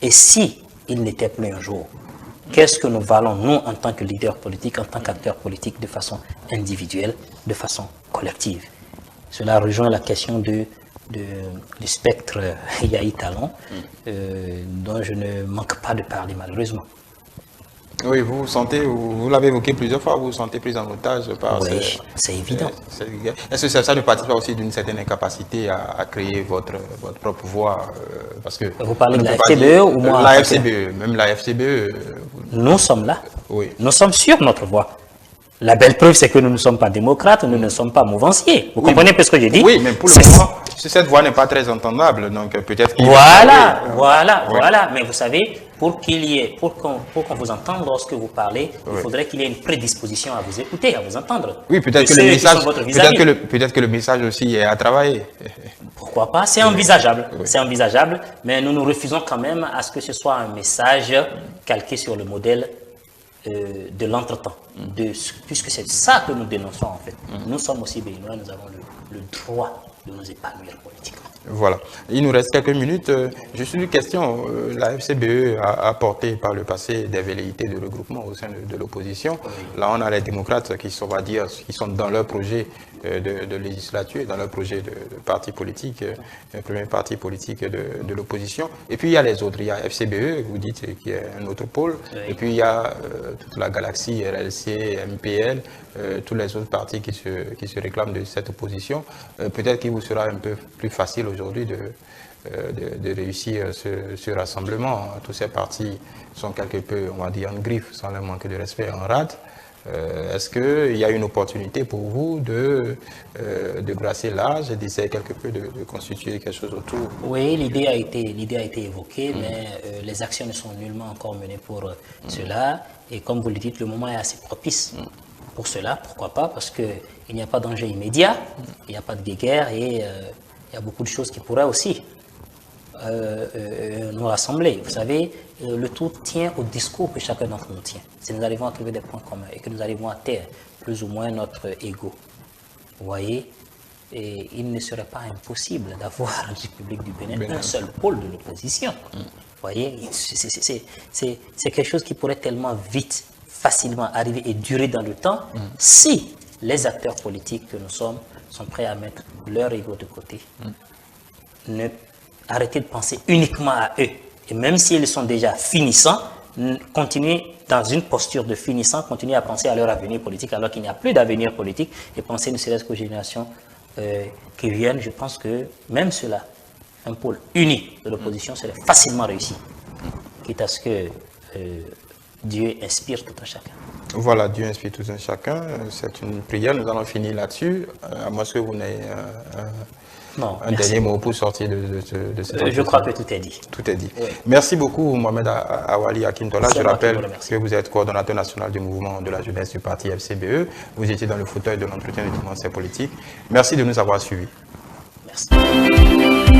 S2: Et si il n'était plus un jour, qu'est-ce que nous valons, nous, en tant que leaders politiques, en tant qu'acteurs politiques, de façon individuelle, de façon collective? Cela rejoint la question du spectre Yahi Talon, dont je ne manque pas de parler, malheureusement.
S1: Oui, vous sentez, vous l'avez évoqué plusieurs fois, vous vous sentez pris en otage par...
S2: Oui, c'est évident.
S1: Est-ce que ça ne participe pas aussi d'une certaine incapacité à créer votre propre voie parce que
S2: vous parlez de la FCBE ou moi?
S1: La FCBE, même la FCBE.
S2: Nous sommes là.
S1: Oui.
S2: Nous sommes sur notre voie. La belle preuve, c'est que nous ne sommes pas démocrates, nous ne sommes pas mouvanciers. Vous comprenez un peu ce que je dis?
S1: Oui, mais pour le moment, cette voie n'est pas très entendable, donc peut-être qu'il...
S2: Voilà. Mais vous savez, pour qu'on vous entende lorsque vous parlez, il faudrait qu'il y ait une prédisposition à vous écouter, à vous entendre.
S1: Oui, peut-être que le message aussi est à travailler.
S2: Pourquoi pas? C'est envisageable. Oui. C'est envisageable, mais nous nous refusons quand même à ce que ce soit un message calqué sur le modèle de l'entretemps, puisque c'est ça que nous dénonçons en fait. Nous sommes aussi béninois, nous avons le droit de nous épanouir politiquement.
S1: Voilà. Il nous reste quelques minutes. Juste une question. La FCBE a porté par le passé des velléités de regroupement au sein de l'opposition. Oui. Là, on a les démocrates qui sont, on va dire, qui sont dans leur projet de législature, dans leur projet de parti politique, le premier parti politique de l'opposition. Et puis, il y a les autres. Il y a FCBE, vous dites, qui est un autre pôle. Oui. Et puis, il y a toute la galaxie, RLC, MPL, tous les autres partis qui se réclament de cette opposition. Peut-être qu'il vous sera un peu plus facile aujourd'hui de réussir ce rassemblement. Tous ces partis sont quelque peu, on va dire, en griffe, sans le manque de respect, en rade. Est-ce qu'il y a une opportunité pour vous de brasser large et d'essayer quelque peu de constituer quelque chose autour?
S2: Oui, l'idée a été évoquée, mais les actions ne sont nullement encore menées pour cela. Et comme vous le dites, le moment est assez propice pour cela. Pourquoi pas? Parce qu'il n'y a pas d'enjeu immédiat, il n'y a pas de guerre et il y a beaucoup de choses qui pourraient aussi nous rassembler. Vous savez, le tout tient au discours que chacun d'entre nous tient. Si nous arrivons à trouver des points communs et que nous arrivons à taire plus ou moins notre ego, vous voyez, et il ne serait pas impossible d'avoir en République du Bénin un seul pôle de l'opposition. Vous voyez, c'est quelque chose qui pourrait tellement vite, facilement arriver et durer dans le temps si les acteurs politiques que nous sommes sont prêts à mettre leur ego de côté. Arrêter de penser uniquement à eux. Et même s'ils sont déjà finissants, continuer dans une posture de finissant, continuer à penser à leur avenir politique alors qu'il n'y a plus d'avenir politique et penser ne serait-ce qu'aux générations qui viennent. Je pense que même cela, un pôle uni de l'opposition serait facilement réussi, quitte à ce que Dieu inspire tout un chacun.
S1: Voilà, Dieu inspire tous un chacun. C'est une prière. Nous allons finir là-dessus. À moins que vous n'ayez un dernier mot pour sortir de cette
S2: Je crois que tout est dit.
S1: Tout est dit.
S2: Oui.
S1: Merci beaucoup, Mohamed Awali Akintola. Je rappelle
S2: que
S1: vous êtes coordonnateur national du mouvement de la jeunesse du parti FCBE. Vous étiez dans le fauteuil de l'entretien de dimanche politique. Merci de nous avoir suivis.
S2: Merci.